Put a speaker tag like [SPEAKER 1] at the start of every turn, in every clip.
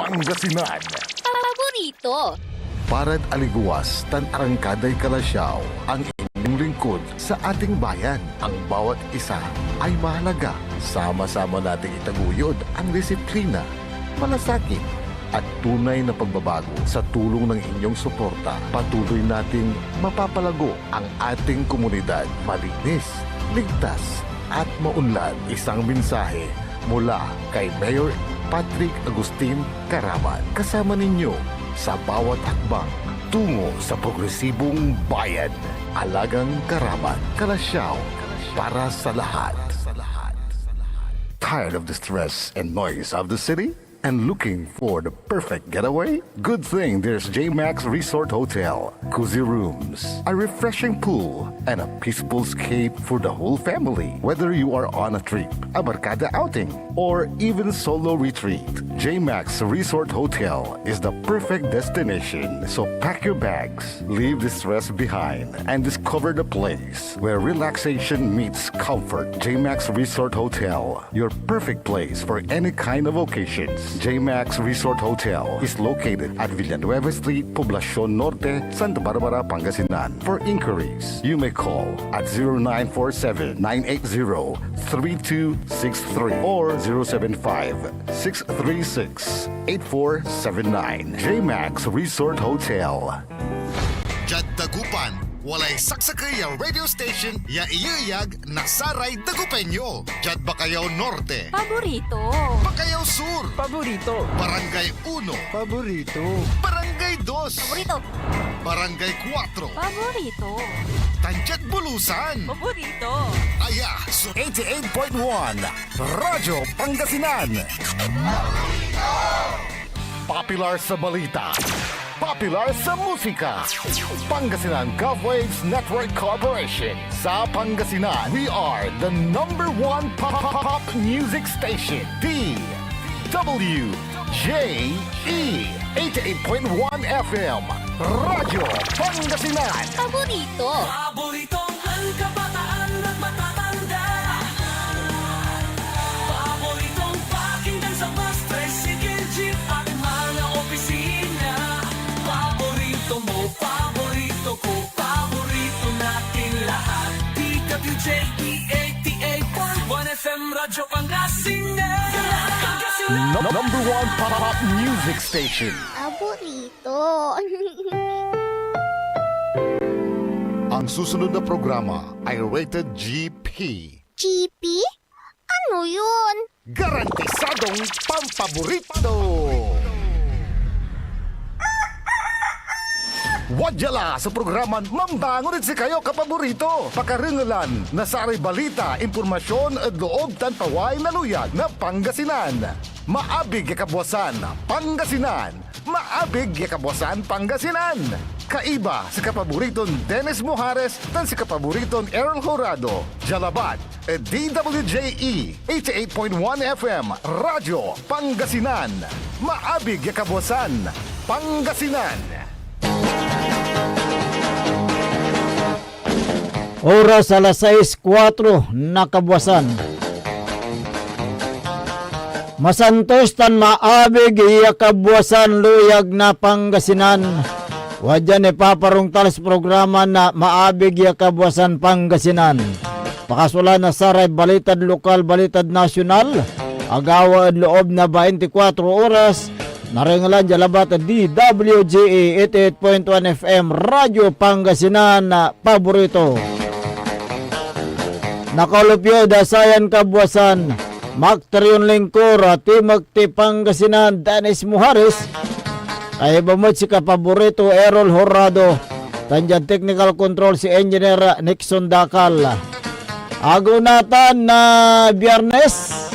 [SPEAKER 1] Pangasinan.
[SPEAKER 2] Paborito.
[SPEAKER 1] Parad aliguas, tan arangkaday kalasyaw, ang inyong lingkod sa ating bayan. Ang bawat isa ay mahalaga. Sama-sama nating itaguyod ang disiplina, malasakit, at tunay na pagbabago. Sa tulong ng inyong suporta, patuloy nating mapapalago ang ating komunidad. Malinis, ligtas, at maunlad. Isang mensahe mula kay Mayor Patrick Agustin Caraman. Kasama ninyo sa bawat hakbang tungo sa progresibong bayan. Alagang Caraman, Kalasyaw, para sa lahat. Tired of the stress and noise of the city? And looking for the perfect getaway? Good thing there's J-Max Resort Hotel. Cozy rooms, a refreshing pool, and a peaceful escape for the whole family. Whether you are on a trip, a barkada outing, or even solo retreat, J-Max Resort Hotel is the perfect destination. So pack your bags, leave the stress behind, and discover the place where relaxation meets comfort. J-Max Resort Hotel, your perfect place for any kind of occasions. J-Max Resort Hotel is located at Villanueva Street, Poblacion Norte, Santa Barbara, Pangasinan. For inquiries, you may call at 0947-980-3263 or 075-636-8479. J-Max Resort Hotel.
[SPEAKER 3] Jad Dagupan, walay saksakay ang radio station ya iyayag nasaray Dagupenyo. Jad Bacayao Norte,
[SPEAKER 2] Paborito.
[SPEAKER 3] Bacayao Sur,
[SPEAKER 4] Paborito.
[SPEAKER 3] Barangay 1,
[SPEAKER 4] Paborito.
[SPEAKER 3] Barangay 2,
[SPEAKER 2] Paborito.
[SPEAKER 3] Barangay 4,
[SPEAKER 2] Paborito.
[SPEAKER 3] Tanjat Bulusan,
[SPEAKER 2] Paborito.
[SPEAKER 3] Aya, so
[SPEAKER 1] 88.1 Radyo Pangasinan. Popular sa balita, popular sa musika. Pangasinan Golfwaves Network Corporation. Sa Pangasinan, we are the #1 pop music station. DWJE 88.1 FM Radyo Pangasinan.
[SPEAKER 2] Paborito.
[SPEAKER 5] Paboritong ang kabataan at matatanda. Paboritong pakinggan sa bus, tricycle, jeep at mga opisina. Paborito mo, paborito ko, paborito natin lahat. DWJE 88.1 FM Radyo Pangasinan.
[SPEAKER 1] #1 pop music station.
[SPEAKER 2] Paborito.
[SPEAKER 1] Ang susunod na programa ay rated GP.
[SPEAKER 2] GP? Ano yun?
[SPEAKER 1] Garantisadong pampaborito! Wadyala sa programan Mambangon si kayo kapaborito. Pakaringalan na sa aray balita, impormasyon at loob tan paway na luyag na Pangasinan. Maabig yakabwasan Pangasinan. Maabig yakabwasan Pangasinan. Kaiba si kapaboriton Dennis Mojares tan si kapaboriton Errol Horado. Jalabat at DWJE 88.1 FM Radyo Pangasinan. Maabig yakabwasan Pangasinan.
[SPEAKER 4] Oras alas 6:04 na kabwasan. Masantos tan maabig iya kabwasan luyag na Pangasinan. Wadyan ipaparong talas programa na maabig iya kabwasan Pangasinan. Pakasula na saray balitad lokal, balitad nasyonal. Agawa at loob na 24 oras. Naringalan jalabat DWJE 88.1 FM Radyo Pangasinan na paborito. Nakalupyo dasayan kabwasan Makterion Lingkor Timog ti Pangasinan Dennis Mojares. Ay bamot si kapaborito Errol Horado. Tandiyan technical control si Engineer Nixon Dakal. Agunatan na Biyernes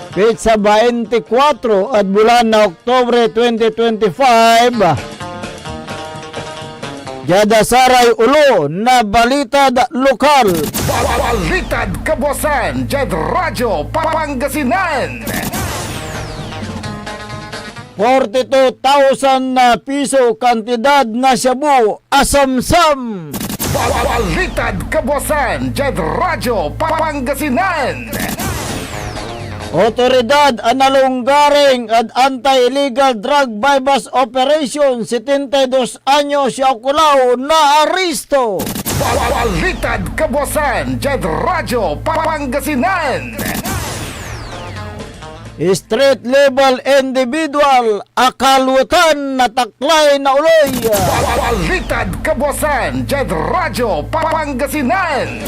[SPEAKER 4] Pizza 24 at bulan na Oktobre 2025. Jada saray ulo na balita lokal.
[SPEAKER 1] Balitad kabwasan Jad Radyo Pangasinan.
[SPEAKER 4] 42,000 na piso kantidad na shabu asamsam.
[SPEAKER 1] Balitad kabwasan Jad Radyo Pangasinan.
[SPEAKER 4] Otoridad analunggaring at anti-illegal drug bypass operation 72 anyos siya kulaw na aristo.
[SPEAKER 1] Balitad Kabuasan, Jet Radyo, Pangasinan.
[SPEAKER 4] Street level individual akalwatan na taklay na uloy.
[SPEAKER 1] Balitad Kabuasan, Jet Radyo, Pangasinan.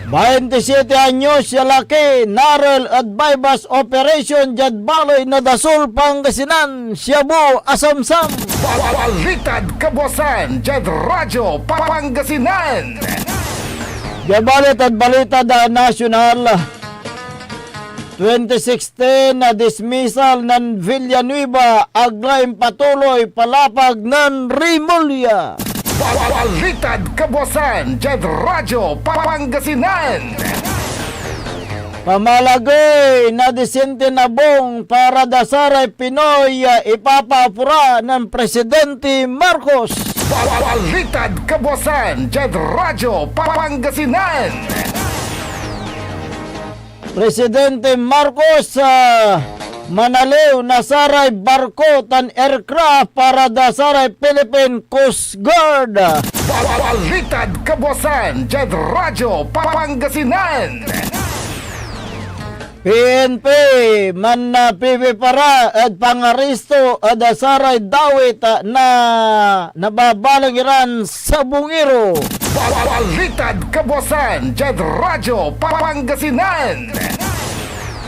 [SPEAKER 4] 27 anyos siya laki, narel at bypass operation Jad Baloy na Dasol, Pangasinan, Siabu, Asamsam.
[SPEAKER 1] Balitad Kabuasan, Jet Radyo, Pangasinan.
[SPEAKER 4] Gabalit at balita da nasyonal. 2016 na dismissal ng Villanueva, aglaim patuloy palapag ng Rimulya.
[SPEAKER 1] Balitad Kabuasan, Jet Radyo, Pangasinan.
[SPEAKER 4] Pamalagay na disente na bong para dasaray Pinoy ipapapura ng Presidente Marcos.
[SPEAKER 1] Balitad Kabuasan, Jet Radyo, Pangasinan.
[SPEAKER 4] Presidente Marcos manaliw na saray barko tan aircraft para dasaray Philippine Coast Guard.
[SPEAKER 1] Balitad Kabuasan, Jet Radyo, Pangasinan.
[SPEAKER 4] PNP man na para at pangaristo at dasaray dawit na nababalang Iran sa bungiro.
[SPEAKER 1] Balitad Kabuasan, Jet Radyo, Pangasinan.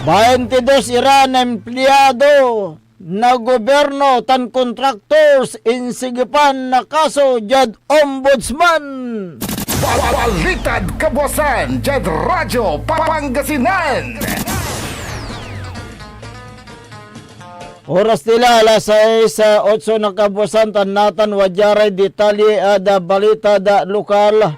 [SPEAKER 4] 22 Iran empleyado na gobyerno tan contractors insigipan na kaso Jad Ombudsman.
[SPEAKER 1] Balitad Kabuasan, Jet Radyo, Pangasinan.
[SPEAKER 4] Oras nila alas 6:08 na kabuasan tanatan wajaray detalye ada balita da lokal.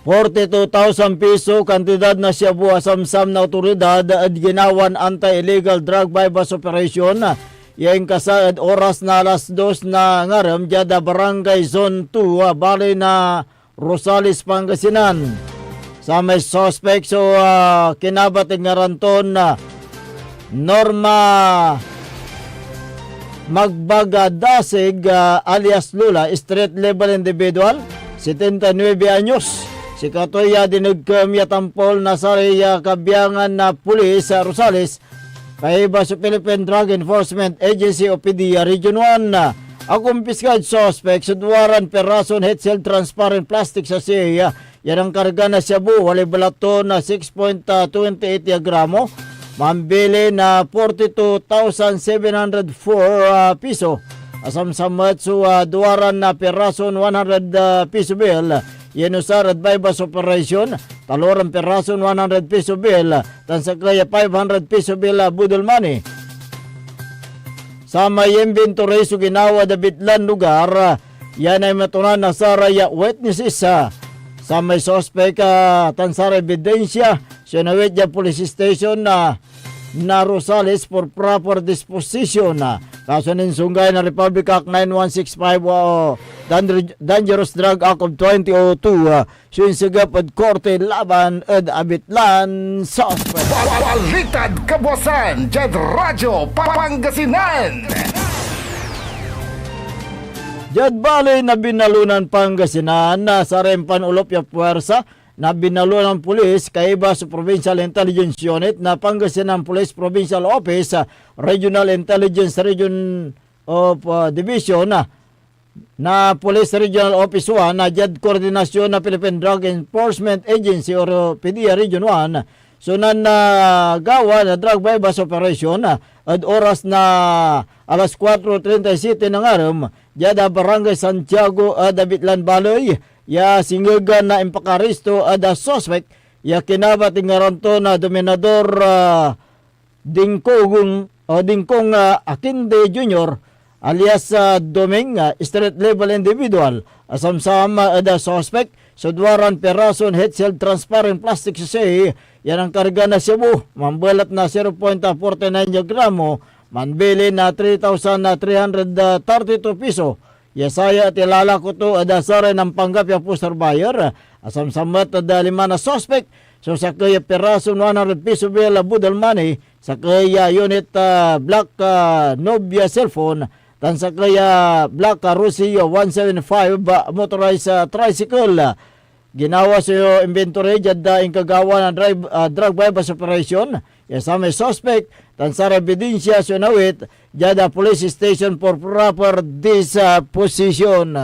[SPEAKER 4] ₱42,000 kantidad na siya buwasamsam na otoridad at ginawan anti-illegal drug bypass operation. Yang kasaad oras na alas 2 na ngaram jada barangay zone 2 bali na Rosales, Pangasinan. Sa may suspect so kinabating ngaranton na Norma Magbagadasig alias Lula, street level individual, 79 anyos. Si Katoya dinagkamya tampol na sariya kabiyangan na pulis sa Rosales, kaiba sa Philippine Drug Enforcement Agency o PDEA Region 1 na akumpiskad suspect sa duwaran perason head cell transparent plastic sa siya. Yan ang karga na Cebu, wali balato na 6.28 gramo, mambili na 42,704 piso. Asamsamat sa duwaran na perason 100 piso bill. Yenusar at bypass operation, taloran perason 100 piso bill, tansaklaya 500 piso bill budol money. Sa may inventory so ginawa da bitlan lugar, yan ay matunan na sa raya witnesses sa may suspect tansara ebidensya, sinawit ya police station na Rosales for proper disposition. Kaso ninsunggay na Republic Act 9165 Dangerous Drug Act of 2002 sinsigap at korte laban at abitlan suspect.
[SPEAKER 1] Balitad Kabuasan, Jet Radyo, Pangasinan.
[SPEAKER 4] Jad Baloy na binalunan Pangasinan na sa Rempan Ulop ya Puwersa na binalunan ng pulis kaiba sa Provincial Intelligence Unit na Pangasinan Police Provincial Office Regional Intelligence Region of Division na Police Regional Office 1 na Jad Koordinasyon na Philippine Drug Enforcement Agency or PDEA Region 1 sunan na gawa na drug bypass operation at oras na alas 4:37 ng araw jada Barangay Santiago Dabitlan Baloy ya singagan na impakaristo ada suspect ya kinabating ngaranto na dominador Dingkong Akinde Jr. alias Doming street level individual asamsama ada suspect sa duwaran perason head cell transparent plastic sa yan ang karga na Cebu mambalat na 0.49 gramo manbili na 3,332 piso. Yesaya at ilala ko to adasara ng panggap ya poster buyer. Asam samat at 5 na suspect. So sa kaya peraso 100 piso bill budal money. Sa kaya unit black Nobia cellphone. Tan sa kaya black Rusio 175 motorized tricycle. Ginawa sa inventory jada ang kagawa ng drug bypass operation. Sa may suspect, tan sa ebidensya sa nawit, jada police station for proper disposition.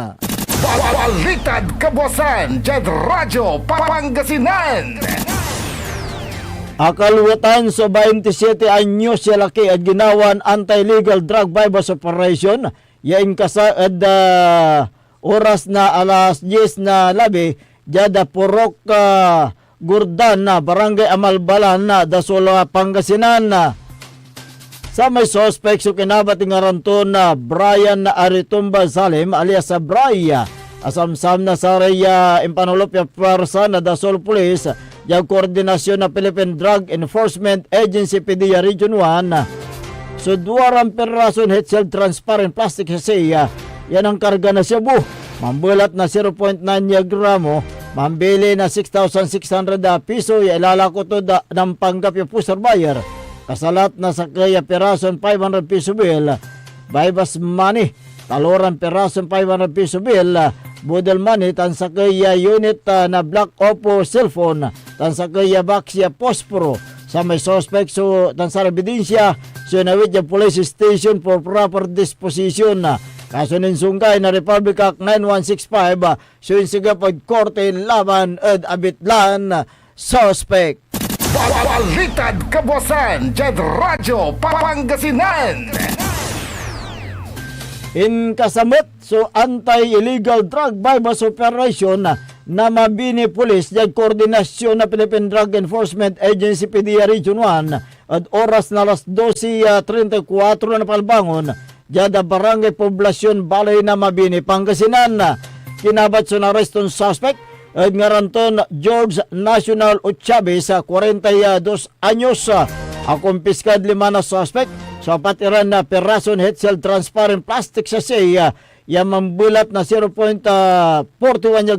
[SPEAKER 1] Balitad Kabuasan, Jed Radyo Pangasinan.
[SPEAKER 4] Akaluwatan sa 27 anyos siya laki at ginawan anti-legal drug bypass operation. Yain kasaad oras na alas 10 na labi, jada Purok Gurdan na Barangay Amalbalan na Dasula Pangasinan na sa may suspect so kinabat nga ranton na Brian Aritumba Salim alias sa Braya asamsam na sa raya impanulop ya pwersa na Dasol Police yung koordinasyon na Philippine Drug Enforcement Agency PDEA Region 1 so duwarang perason head-shell transparent plastic sachet yan ang karga na Cebu mambulat na 0.9 gramo mambili na 6,600 piso, ilala ko to ng panggap yung poster buyer. Kasalat na sa kaya perason 500 piso bill, bypass money, taloran perason 500 piso bill, budel money, tan sa kaya unit na black Oppo cellphone, tan sa kaya Baxia Posporo, sa may suspect, so tan sa ebidensya, so nawit yung police station for proper disposition na. Kaso ninsungkay na Republic Act 9165 suinsiga pagkorte laban at abitlan suspect.
[SPEAKER 1] Balitad Kabuasan, Jed Radyo Pangasinan.
[SPEAKER 4] In kasamot so anti-illegal drug bypass operation na mabini police yung koordinasyon na Philippine Drug Enforcement Agency PDEA Region 1 at oras na alas 12:34 na palbangon jada Barangay Poblasyon Balay na Mabini, Pangasinan. Kinabat sa nareston suspect at ngaranton George National Uchabe sa 42 anyos. Akumpiskad 5 na suspect sa patiran na perason head-shell transparent plastic sachet yang mambulat na 0.41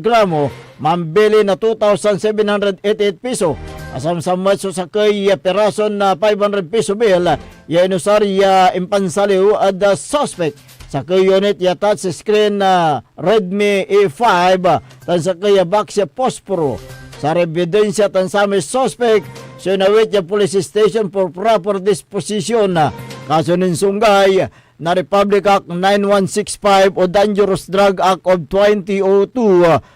[SPEAKER 4] gramo mambili na 2,788 piso. Asam samat so sa kay perason na 500 piso bill ya inusar ya impansaliw at suspect sa kay unit ya touch screen na Redmi A5 tan sa kay Baxia Posporo sa ebidensya tan sa may suspect so nawit ya police station for proper disposition na kaso ninsunggay na Republic Act 9165 o Dangerous Drug Act of 2002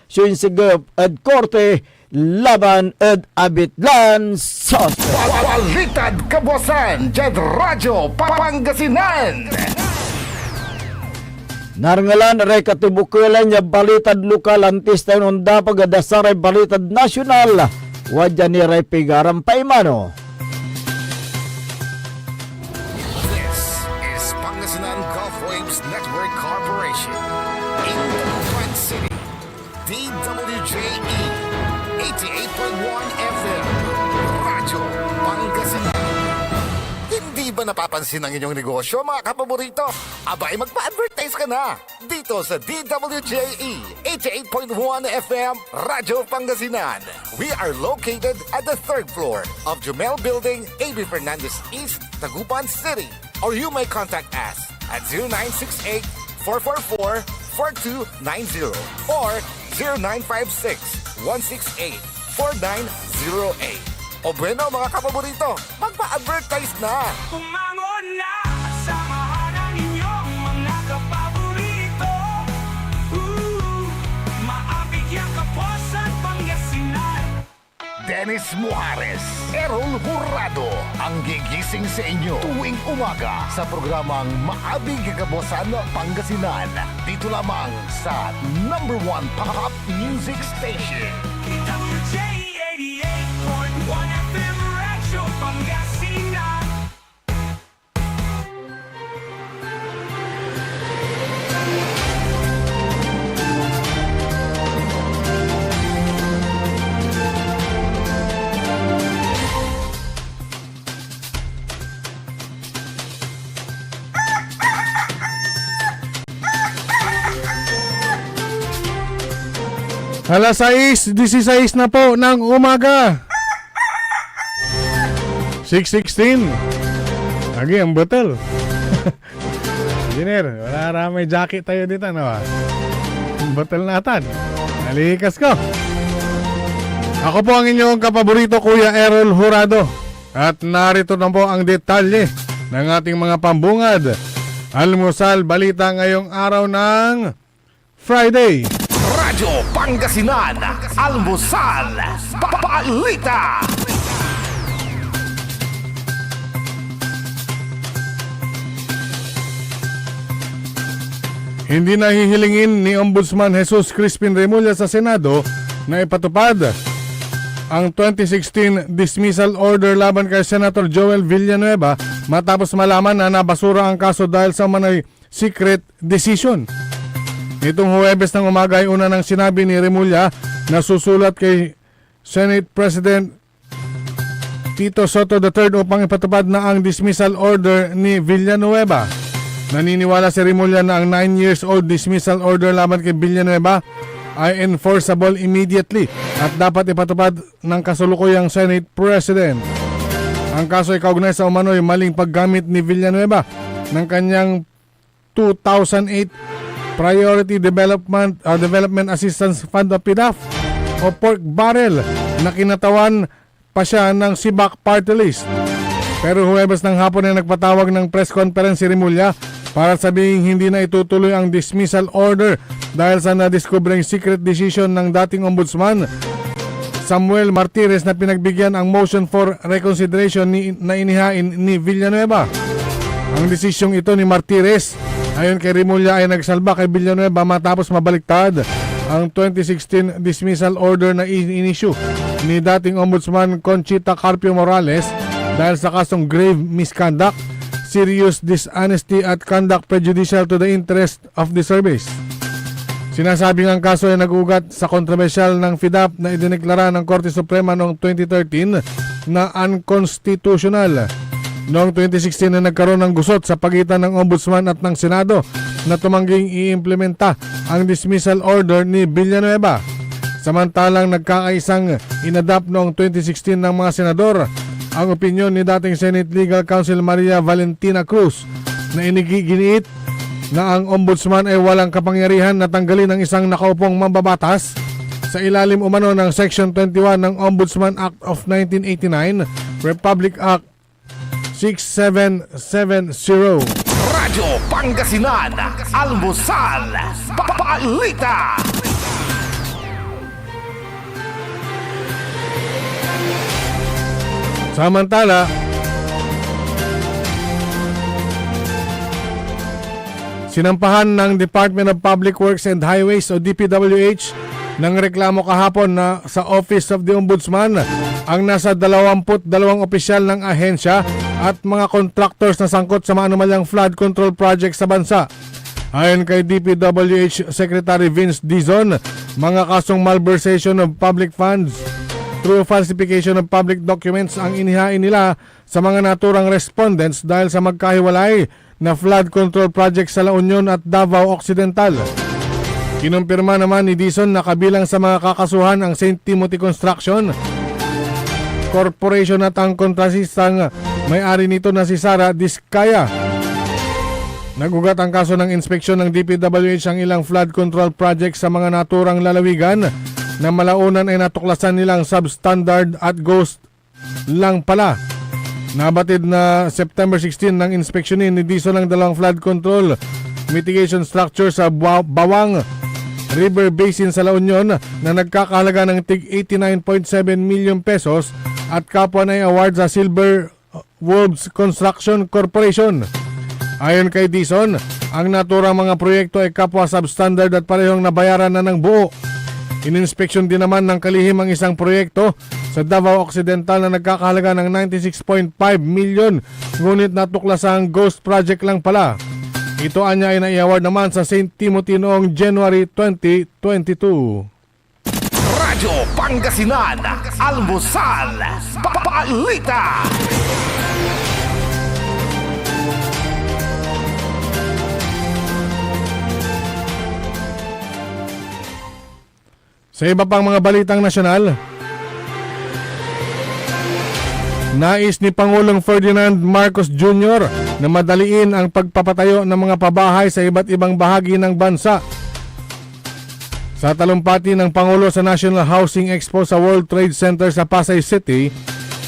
[SPEAKER 4] so insigap at korte laban at abitlan suspect.
[SPEAKER 1] Balitad Kabuasan, Jed Radyo Pangasinan.
[SPEAKER 4] Narangalan ray katibukulan niya balitad lokal antis tayo nung dapat adasaray balitad nasyonal wadya ni ray pigaram paimano.
[SPEAKER 3] This is Pangasinan Gulf Waves Network Corporation in Dagupan City. DWJE 88.1 FM Radyo Pangasinan. Hindi ba napapansin ang inyong negosyo, mga kapaborito? Abay, magpa-advertise ka na dito sa DWJE 88.1 FM Radyo Pangasinan. We are located at the 3rd floor of Jumel Building, A.B. Fernandez East, Dagupan City. Or you may contact us at 0968-444-4290 or 0956-168-4908. O bueno, mga kapaborito, magpa-advertise na!
[SPEAKER 5] Umangon na, samahan ang inyong mga kapaborito. Maabig yung Kapuasan, Pangasinan.
[SPEAKER 1] Dennis Muarez, Errol Hurado, ang gigising sa inyo tuwing umaga sa programang Maabig Kabuasan Pangasinan. Dito lamang sa #1 Pop Music Station.
[SPEAKER 5] DWJ 88.1 FM Radyo Pangasinan.
[SPEAKER 6] Alas 6:16 na po ng umaga. 6:16. Lagi ang bottle. Engineer, wala ramay jacket tayo dito, no? Ang bottle natin. Nalikas ko. Ako po ang inyong kapaborito, Kuya Errol Jurado. At narito na po ang detalye ng ating mga pambungad. Almusal balita ngayong araw ng Friday.
[SPEAKER 3] Radyo Pangasinan, Almusal, Balita.
[SPEAKER 6] Hindi nahihilingin ni Ombudsman Jesus Crispin Remulla sa Senado na ipatupad ang 2016 dismissal order laban kay Senator Joel Villanueva matapos malaman na nabasura ang kaso dahil sa umano'y secret decision. Itong Huwebes ng umaga ay una nang sinabi ni Remulla na susulat kay Senate President Tito Soto III upang ipatupad na ang dismissal order ni Villanueva. Naniniwala si Remulla na ang 9 years old dismissal order laban kay Villanueva ay enforceable immediately at dapat ipatupad ng kasulukuyang Senate President. Ang kaso ay kaugnay sa umano'y maling paggamit ni Villanueva ng kanyang 2008 Priority Development Assistance Fund of PDAF o pork barrel na kinatawan pa siya ng Sibak Party List. Pero Huwebes ng hapon ay nagpatawag ng press conference si Remulla para sabihin hindi na itutuloy ang dismissal order dahil sa nadiskubreng secret decision ng dating ombudsman Samuel Martires na pinagbigyan ang motion for reconsideration na inihain ni Villanueva. Ang desisyong ito ni Martires ayon kay Remulla ay nagsalba kay Villanueva matapos mabaliktad ang 2016 dismissal order na in-issue ni dating ombudsman Conchita Carpio Morales dahil sa kasong grave misconduct, serious dishonesty at conduct prejudicial to the interest of the service. Sinasabing ang kaso ay nag-ugat sa kontrobersyal ng FIDAP na idineklara ng Korte Suprema noong 2013 na unconstitutional. Noong 2016 na nagkaroon ng gusot sa pagitan ng Ombudsman at ng Senado na tumangging i-implementa ang dismissal order ni Villanueva. Samantalang nagkakaisang inadapt noong 2016 ng mga senador ang opinyon ni dating Senate Legal Counsel Maria Valentina Cruz na inigiginiit na ang ombudsman ay walang kapangyarihan na tanggalin ang isang nakaupong mambabatas sa ilalim umano ng Section 21 ng Ombudsman Act of 1989, Republic Act 6770.
[SPEAKER 3] Radyo Pangasinan, Almusal, Balita.
[SPEAKER 6] Samantala, sinampahan ng Department of Public Works and Highways o DPWH ng reklamo kahapon na sa Office of the Ombudsman ang nasa 22 opisyal ng ahensya at mga contractors na sangkot sa maanumalyang flood control project sa bansa. Ayon kay DPWH Secretary Vince Dizon, mga kasong malversation of public funds through falsification of public documents ang inihain nila sa mga naturang respondents dahil sa magkahiwalay na flood control project sa La Union at Davao Occidental. Kinumpirma naman ni Dizon na kabilang sa mga kakasuhan ang St. Timothy Construction Corporation at ang kontrasistang may-ari nito na si Sara Diskaya. Nagugat ang kaso ng inspeksyon ng DPWH ang ilang flood control project sa mga naturang lalawigan na malaunan ay natuklasan nilang substandard at ghost lang pala. Nabatid na September 16 ng inspeksyonin ni Dizon ang dalawang flood control mitigation structure sa Bawang River Basin sa La Union na nagkakahalaga ng tig 89.7 million pesos at kapwa na award sa Silver Wolves Construction Corporation. Ayon kay Dizon, ang naturang mga proyekto ay kapwa substandard at parehong nabayaran na ng buo. Ininspeksyon din naman ng kalihim ang isang proyekto sa Davao Occidental na nagkakahalaga ng 96.5 million ngunit natuklasan ang ghost project lang pala. Ito anya ay nai-award naman sa St. Timothy noong January 2022.
[SPEAKER 3] Radyo Pangasinan, Almusal, Balita.
[SPEAKER 6] Sa iba pang mga balitang nasyonal, nais ni Pangulong Ferdinand Marcos Jr. na madaliin ang pagpapatayo ng mga pabahay sa iba't ibang bahagi ng bansa. Sa talumpati ng Pangulo sa National Housing Expo sa World Trade Center sa Pasay City,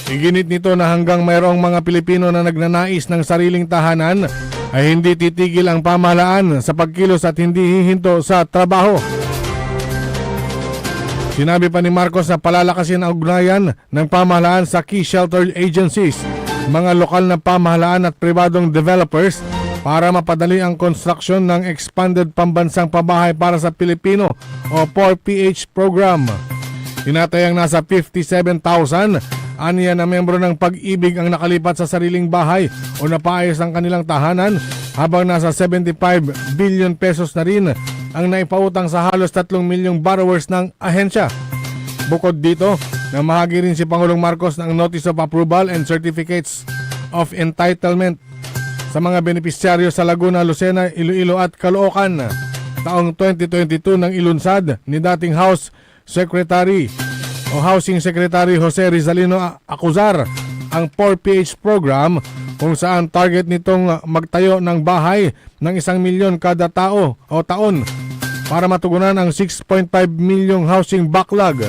[SPEAKER 6] iginit nito na hanggang mayroong mga Pilipino na nagnanais ng sariling tahanan ay hindi titigil ang pamahalaan sa pagkilos at hindi hihinto sa trabaho. Sinabi pa ni Marcos na palalakasin ang ugnayan ng pamahalaan sa key shelter agencies, mga lokal na pamahalaan at pribadong developers para mapadali ang construction ng Expanded Pambansang Pabahay para sa Pilipino o 4PH program. Tinatayang nasa 57,000 aniya na membro ng Pag-ibig ang nakalipat sa sariling bahay o napaayos ang kanilang tahanan, habang nasa 75 billion pesos na rin ang naipautang sa halos 3 milyong borrowers ng ahensya. Bukod dito, namahagi rin si Pangulong Marcos ng Notice of Approval and Certificates of Entitlement sa mga benepisyaryo sa Laguna, Lucena, Iloilo at Caloocan. Taong 2022 nang ilunsad ni dating House Secretary o Housing Secretary Jose Rizalino Acuzar ang 4PH program, kung saan target nitong magtayo ng bahay ng 1 milyon kada tao o taon para matugunan ang 6.5 milyong housing backlog.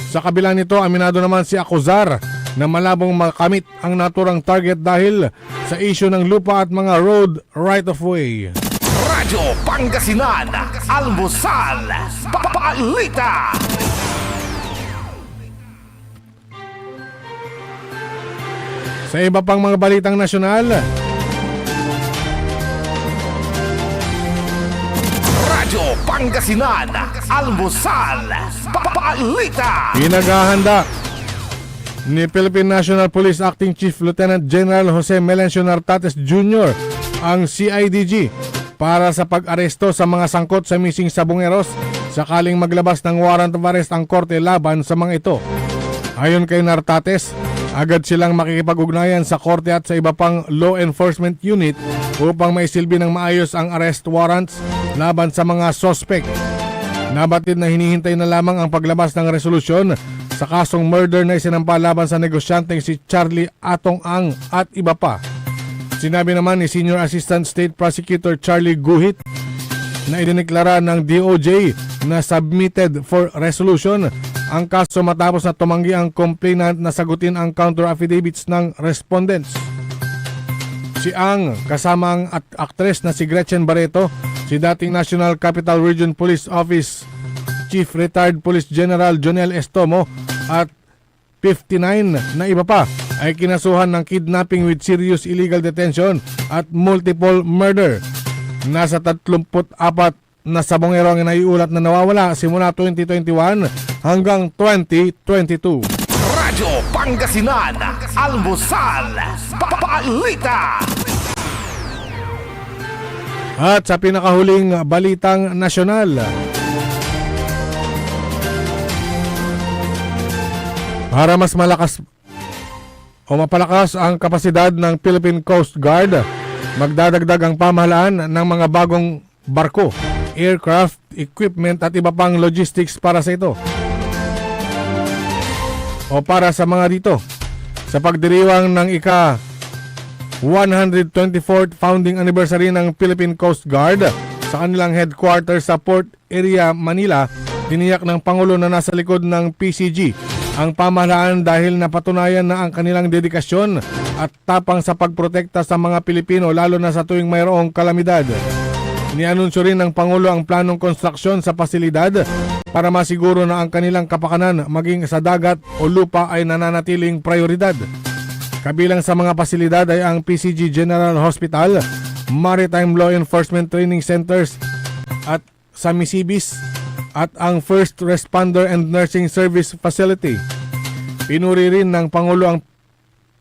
[SPEAKER 6] Sa kabila nito, aminado naman si Acuzar na malabong makamit ang naturang target dahil sa issue ng lupa at mga road right-of-way.
[SPEAKER 3] Radyo Pangasinan, Almusal, Balita.
[SPEAKER 6] Sa iba pang mga balitang nasyonal,
[SPEAKER 3] Radyo Pangasinan, Almusal, Balita.
[SPEAKER 6] pinaghahanda ni Philippine National Police Acting Chief Lieutenant General Jose Melencio Nartates Jr. ang CIDG para sa pag-aresto sa mga sangkot sa missing sabongeros sakaling maglabas ng warrant of arrest ang korte laban sa mga ito. Ayon kay Nartates, agad silang makikipag-ugnayan sa korte at sa iba pang law enforcement unit upang maisilbi ng maayos ang arrest warrants laban sa mga sospek. Nabatid na hinihintay na lamang ang paglabas ng resolusyon sa kasong murder na isinampa laban sa negosyanteng si Charlie Atong Ang at iba pa. Sinabi naman ni Senior Assistant State Prosecutor Charlie Guhit na idineklara ng DOJ na submitted for resolution ang kaso matapos na tumanggi ang complainant na sagutin ang counter affidavits ng respondents. Si Ang kasama ang aktres na si Gretchen Barreto, si dating National Capital Region Police Office Chief Retired Police General Jonel Estomo at 59 na iba pa ay kinasuhan ng kidnapping with serious illegal detention at multiple murder. Nasa 34 na sabongero ang naiulat na nawawala simula 2021 hanggang 2022.
[SPEAKER 3] Radyo Pangasinan, Almusal, Balita.
[SPEAKER 6] At sa pinakahuling balitang nasyonal, para mas malakas o mapalakas ang kapasidad ng Philippine Coast Guard, magdadagdag ang pamahalaan ng mga bagong barko, aircraft, equipment at iba pang logistics para sa ito. O para sa mga dito, sa pagdiriwang ng ika-124th founding anniversary ng Philippine Coast Guard sa kanilang headquarters sa Port Area, Manila, tiniyak ng Pangulo na nasa likod ng PCG ang pamahalaan dahil napatunayan na ang kanilang dedikasyon at tapang sa pagprotekta sa mga Pilipino lalo na sa tuwing mayroong kalamidad. Nianunsyo rin ng Pangulo ang planong konstruksyon sa pasilidad para masiguro na ang kanilang kapakanan maging sa dagat o lupa ay nananatiling prioridad. Kabilang sa mga pasilidad ay ang PCG General Hospital, Maritime Law Enforcement Training Centers at sa Misibis at ang First Responder and Nursing Service Facility. Pinuri rin ng Pangulo ang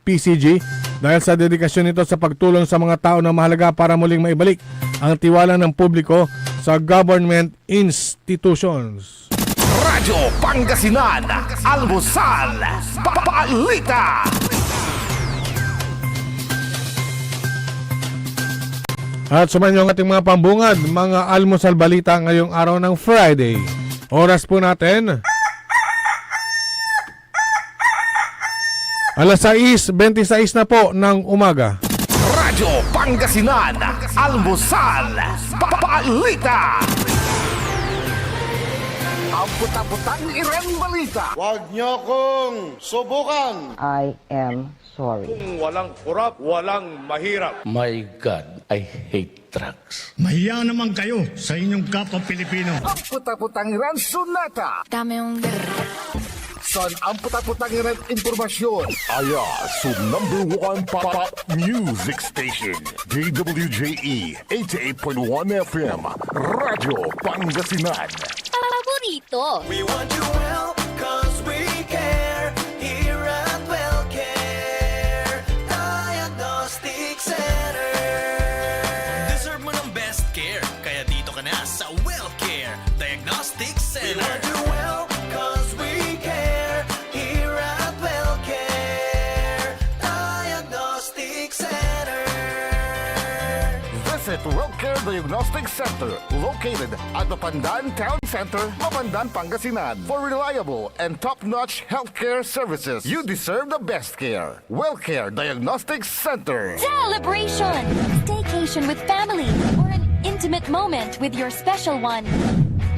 [SPEAKER 6] PCG dahil sa dedikasyon nito sa pagtulong sa mga tao na mahalaga para muling maibalik ang tiwala ng publiko sa government institutions.
[SPEAKER 3] Radyo Pangasinan, Almusal, Balita.
[SPEAKER 6] At sumayon ang ating mga pambungad, mga almusal balita ngayong araw ng Friday, Oras po natin. Alas 6:26 na po ng umaga.
[SPEAKER 3] Radyo Pangasinan, Almusal, Balita. Ang puta-putang Iran Balita.
[SPEAKER 7] Huwag niyo kong subukan.
[SPEAKER 8] I am sorry.
[SPEAKER 9] My God, I hate drugs.
[SPEAKER 10] Mahiya naman kayo sa inyong kapwa Pilipino.
[SPEAKER 3] Ang puta-putang Iran Sunata.
[SPEAKER 2] Dame yung
[SPEAKER 3] Son, ang puta-putang Iran Impormasyon. Aya, so #1 pop music station. DWJE 88.1 FM. Radyo Pangasinan.
[SPEAKER 2] paborito.
[SPEAKER 5] We want you well, cause we care. Here at WellCare Diagnostic Center. Deserve mo ng best care, kaya dito ka na sa WellCare Diagnostic Center. We want you well, cause we care. Here at WellCare Diagnostic Center.
[SPEAKER 3] Visit WellCare Diagnostic Center, located at the Pandan Town Center, Mapandan, Pangasinan. For reliable and top-notch healthcare services, you deserve the best care. WellCare Diagnostic Center.
[SPEAKER 11] Celebration! Staycation with family or an intimate moment with your special one.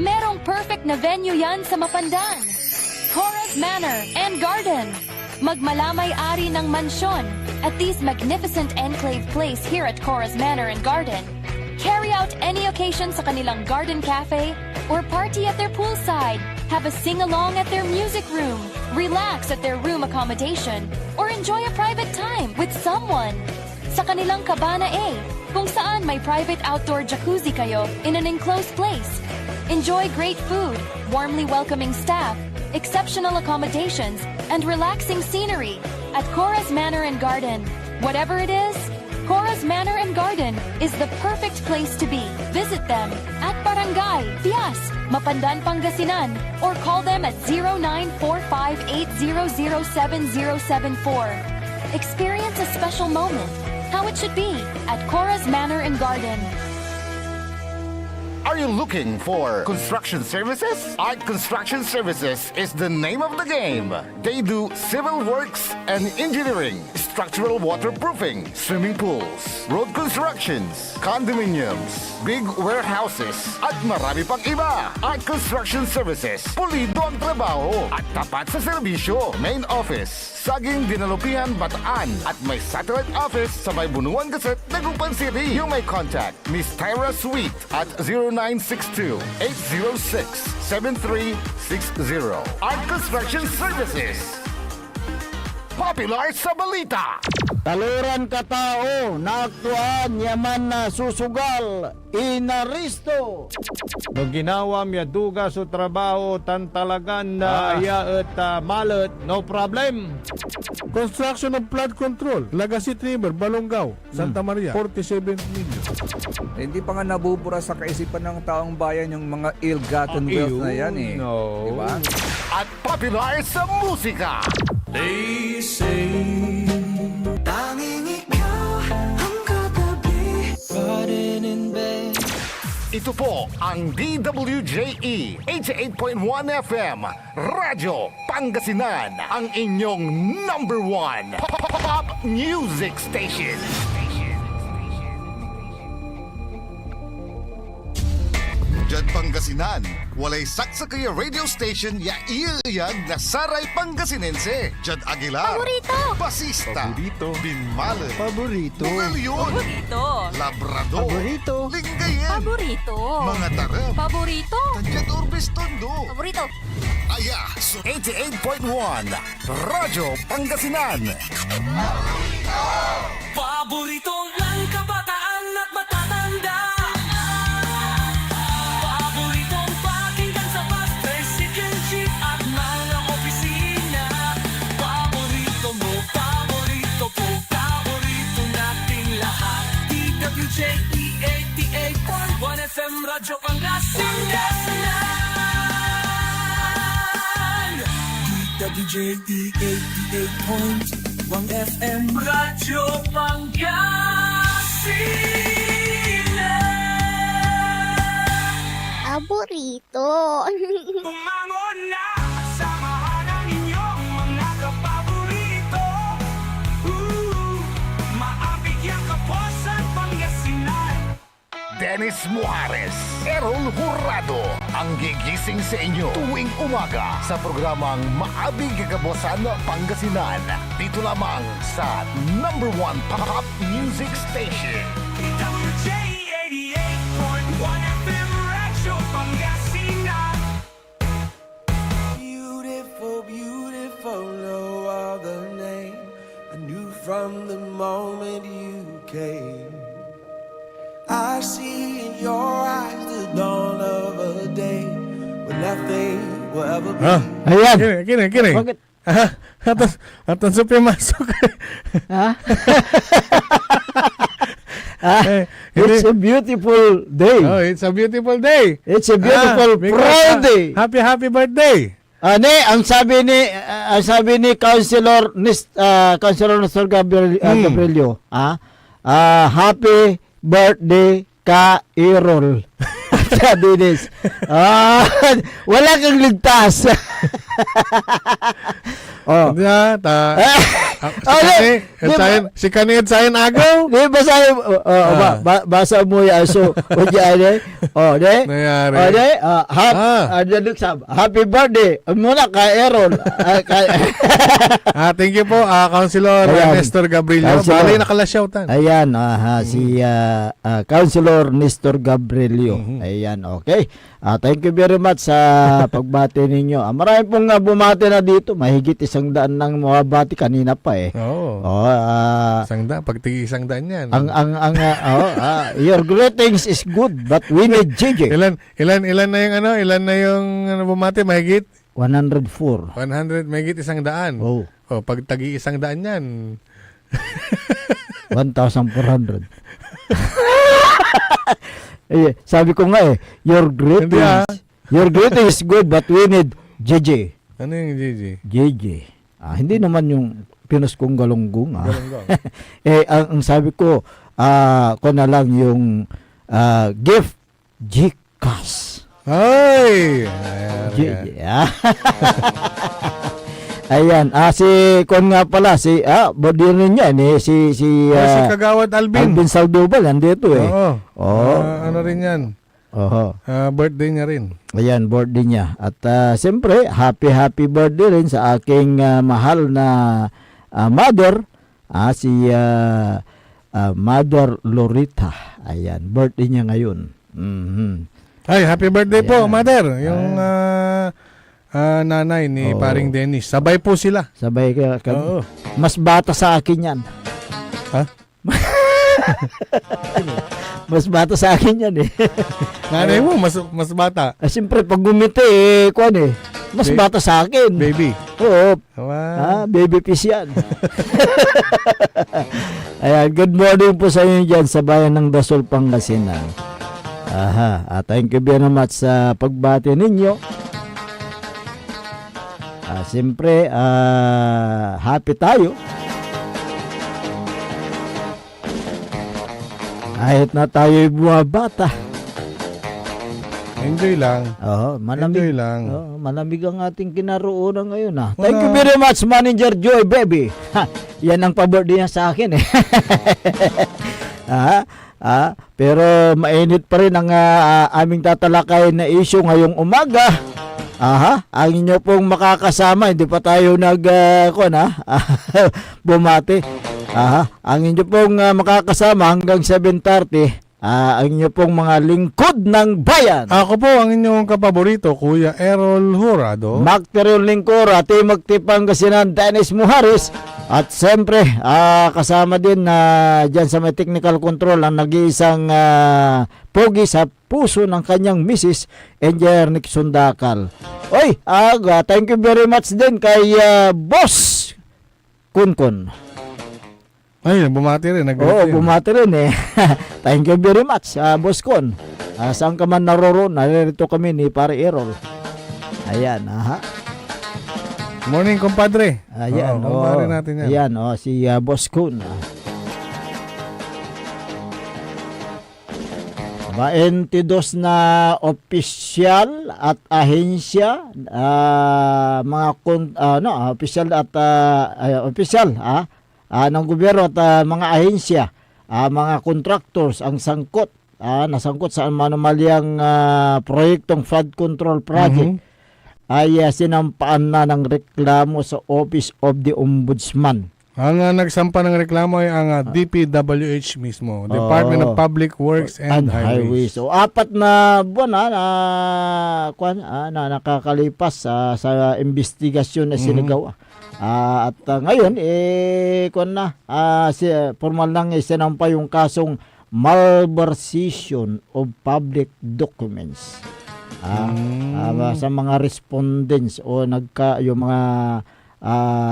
[SPEAKER 11] Merong perfect na venue yan sa Mapandan. Cora's Manor and Garden. Magmalamay-ari ng mansyon at this magnificent enclave place here at Cora's Manor and Garden. Carry out any occasion sa kanilang garden cafe or party at their poolside. Have a sing-along at their music room. Relax at their room accommodation or enjoy a private time with someone. Sa kanilang Cabana A, kung saan may private outdoor jacuzzi kayo in an enclosed place. Enjoy great food, warmly welcoming staff, exceptional accommodations, and relaxing scenery at Cora's Manor and Garden. Whatever it is, Cora's Manor and Garden is the perfect place to be. Visit them at Barangay Pias, Mapandan, Pangasinan, or call them at 0945-800-7074. Experience a special moment, how it should be, at Cora's Manor and Garden.
[SPEAKER 3] Are you looking for construction services? Art Construction Services is the name of the game. They do civil works and engineering, structural waterproofing, swimming pools, road constructions, condominiums, big warehouses, at marami pang iba. Art Construction Services, pulido ang trabaho at tapat sa serbisyo. Main office, Saging Dinalupihan, Bataan, at may satellite office sa may Bunuan Gazette, Dagupan City. You may contact Miss Tyra Sweet at 0962-806-7360. Art Construction Services. Popular sa balita.
[SPEAKER 4] Taluran katao na aktuan yaman na susugal inaristo. No ginawa miya duga sa trabaho tan talagan na iya at malet no problem.
[SPEAKER 6] Construction of flood control, Lagasit River, Balongaw, Santa Maria, 47 million.
[SPEAKER 12] Hindi pa nga nabubura sa kaisipan ng taong bayan yung mga ill-gotten wealth na yan eh.
[SPEAKER 4] No.
[SPEAKER 12] Diba?
[SPEAKER 3] At popular sa musika.
[SPEAKER 5] They say tanging ikaw ang katabi pa rin in bed.
[SPEAKER 3] Ito po ang DWJE 88.1 FM Radyo Pangasinan, ang inyong #1 pop music station. Diyan Pangasinan, walay saksa kaya radio station ya iiyag na saray Pangasinense. Diyan Aguilar,
[SPEAKER 2] Paborito.
[SPEAKER 3] Basista, Paborito, Binmale,
[SPEAKER 4] Paborito.
[SPEAKER 3] Bugalyon,
[SPEAKER 2] Paborito.
[SPEAKER 3] Labrador,
[SPEAKER 4] Paborito.
[SPEAKER 3] Lingayen,
[SPEAKER 2] Paborito.
[SPEAKER 3] mga tarap,
[SPEAKER 2] Paborito.
[SPEAKER 3] Tadyan Urbis Tondo.
[SPEAKER 2] Paborito.
[SPEAKER 3] Aya, so 88.1 Radyo Pangasinan.
[SPEAKER 5] Paborito ng kabataan at matatanda. Paboritong pakinggan sa bus, tricycle, jeep at mga opisina. Paborito mo, paborito ko, paborito nating lahat. DWJE 88.1 FM Radyo Pangasinan. DWJE 88.1 FM Radyo Pangasinan.
[SPEAKER 2] paborito.
[SPEAKER 5] Bumangon na, samahan ang inyong mga kapaborito. Maabigyang Kapuasan, Pangasinan.
[SPEAKER 3] Dennis Muhares, Errol Jurado, ang gigising sa inyo tuwing umaga sa programang Maabig Kakabuasan Pangasinan. Dito lamang sa #1 Pop Music Station.
[SPEAKER 5] WJ 88.1 FM Radyo Pangasinan. Beautiful, beautiful, no other name. I knew from the moment you came. I see in your eyes the dawn of a day when nothing will ever be.
[SPEAKER 4] Ayan.
[SPEAKER 6] Kini.
[SPEAKER 4] Bakit?
[SPEAKER 6] Aton supi masok.
[SPEAKER 4] Ha?
[SPEAKER 6] Hindi.
[SPEAKER 4] It's a beautiful day.
[SPEAKER 6] Oh, it's a beautiful day.
[SPEAKER 4] It's a beautiful
[SPEAKER 6] because,
[SPEAKER 4] Friday.
[SPEAKER 6] Happy birthday.
[SPEAKER 4] Ang sabi ni Councilor Nestor Gabrielio, happy birthday ka Errol. Dennis. Wala kang ligtas. Oh.
[SPEAKER 6] Si Kani Edsayan Agaw.
[SPEAKER 4] Di basahin basa mo yan. So, de. Happy birthday. Muna ka Errol.
[SPEAKER 6] Thank you po, Councilor Nestor Gabrielio. Bali nakalasyotan.
[SPEAKER 4] Ayan, si Councilor Nestor Gabrielio. Ayan, okay. Thank you very much sa pagbati ninyo. Marami pong bumati na dito. Mahigit 100 ng mga bati kanina pa eh.
[SPEAKER 6] Oo. Pagtigi 100 yan.
[SPEAKER 4] Your greetings is good, but we need JJ.
[SPEAKER 6] Ilan na yung bumati? Mahigit?
[SPEAKER 4] 104.
[SPEAKER 6] 100, mahigit 100.
[SPEAKER 4] Oh.
[SPEAKER 6] Pag tagi 100 yan.
[SPEAKER 4] 1,400. Sabi ko nga your greetings is good, but we need JJ.
[SPEAKER 6] Ano yung JJ?
[SPEAKER 4] JJ. Hindi naman yung Pinos kong galunggong.
[SPEAKER 6] Galunggong.
[SPEAKER 4] Ang sabi ko, ko na lang yung gift Gcash.
[SPEAKER 6] Ay!
[SPEAKER 4] JJ. Ayan, si Kon nga pala, body rin niya, si
[SPEAKER 6] Kagawad Alvin
[SPEAKER 4] Saldubal, nandito eh.
[SPEAKER 6] Oo. Ano rin yan?
[SPEAKER 4] Oho.
[SPEAKER 6] Birthday niya rin.
[SPEAKER 4] Ayan, birthday niya. At siyempre, happy birthday rin sa aking mahal na mother, si Mother Lorita. Ayan, birthday niya ngayon.
[SPEAKER 6] Ay, happy birthday po, Mother. Yung nanay ni Paring Dennis. Sabay po sila.
[SPEAKER 4] Sabay ka.
[SPEAKER 6] Oo.
[SPEAKER 4] Mas bata sa akin yan.
[SPEAKER 6] Ha?
[SPEAKER 4] Mas bata sa akin yan eh.
[SPEAKER 6] Nanay mo, mas bata.
[SPEAKER 4] Siyempre, pag gumiti mas bata sa akin.
[SPEAKER 6] Baby.
[SPEAKER 4] Oo.
[SPEAKER 6] Wow.
[SPEAKER 4] Baby piece yan. Ayan, good morning po sa inyo dyan sa bayan ng Dasol, Pangasinan. Thank you very much sa pagbati ninyo. Siyempre, happy tayo. Kahit na tayo'y bumabata.
[SPEAKER 6] Enjoy lang.
[SPEAKER 4] Malamig.
[SPEAKER 6] Enjoy lang.
[SPEAKER 4] Malamig ang ating kinaroonan ngayon. Thank you very much, Manager Joy, baby. Yan ang pa-birthday niya sa akin eh. Pero mainit pa rin ang aming tatalakay na issue ngayong umaga. Ang inyo pong makakasama, hindi pa tayo bumati. Ang inyo pong makakasama hanggang 7:30, ang inyo pong mga lingkod ng bayan.
[SPEAKER 6] Ako po ang inyong kapaborito, Kuya Errol Jurado.
[SPEAKER 4] Macterion Lingkora, Timog Pangasinan, Dennis Muhares. At siyempre, kasama din dyan sa may technical control ang nag-iisang pogi sa puso ng kanyang misis, Engineer Nick Sundakal. Thank you very much din kay Boss Kunkun.
[SPEAKER 6] Ay, bumati rin.
[SPEAKER 4] Bumati rin eh. Thank you very much, Boss Kun. Saan ka man naroroon, naririto kami ni Pare Errol. Ayan,
[SPEAKER 6] Morning, compadre.
[SPEAKER 4] Ayan,
[SPEAKER 6] natin yan.
[SPEAKER 4] Ayan, si Boss Kun. 22 na opisyal at ahensya, opisyal ng gobyerno at mga ahensya, mga contractors ang sangkot, nasangkot sa manumalyang proyektong flood control project ay sinampaan na ng reklamo sa Office of the Ombudsman.
[SPEAKER 6] Ang nagsampa ng reklamo ay ang DPWH mismo, Department of Public Works and Highways.
[SPEAKER 4] So 4 na buwan na nakakalipas sa investigasyon na sinagawa. At ngayon formal nang isinampa yung kasong malversation of public documents. Sa mga respondents o yung mga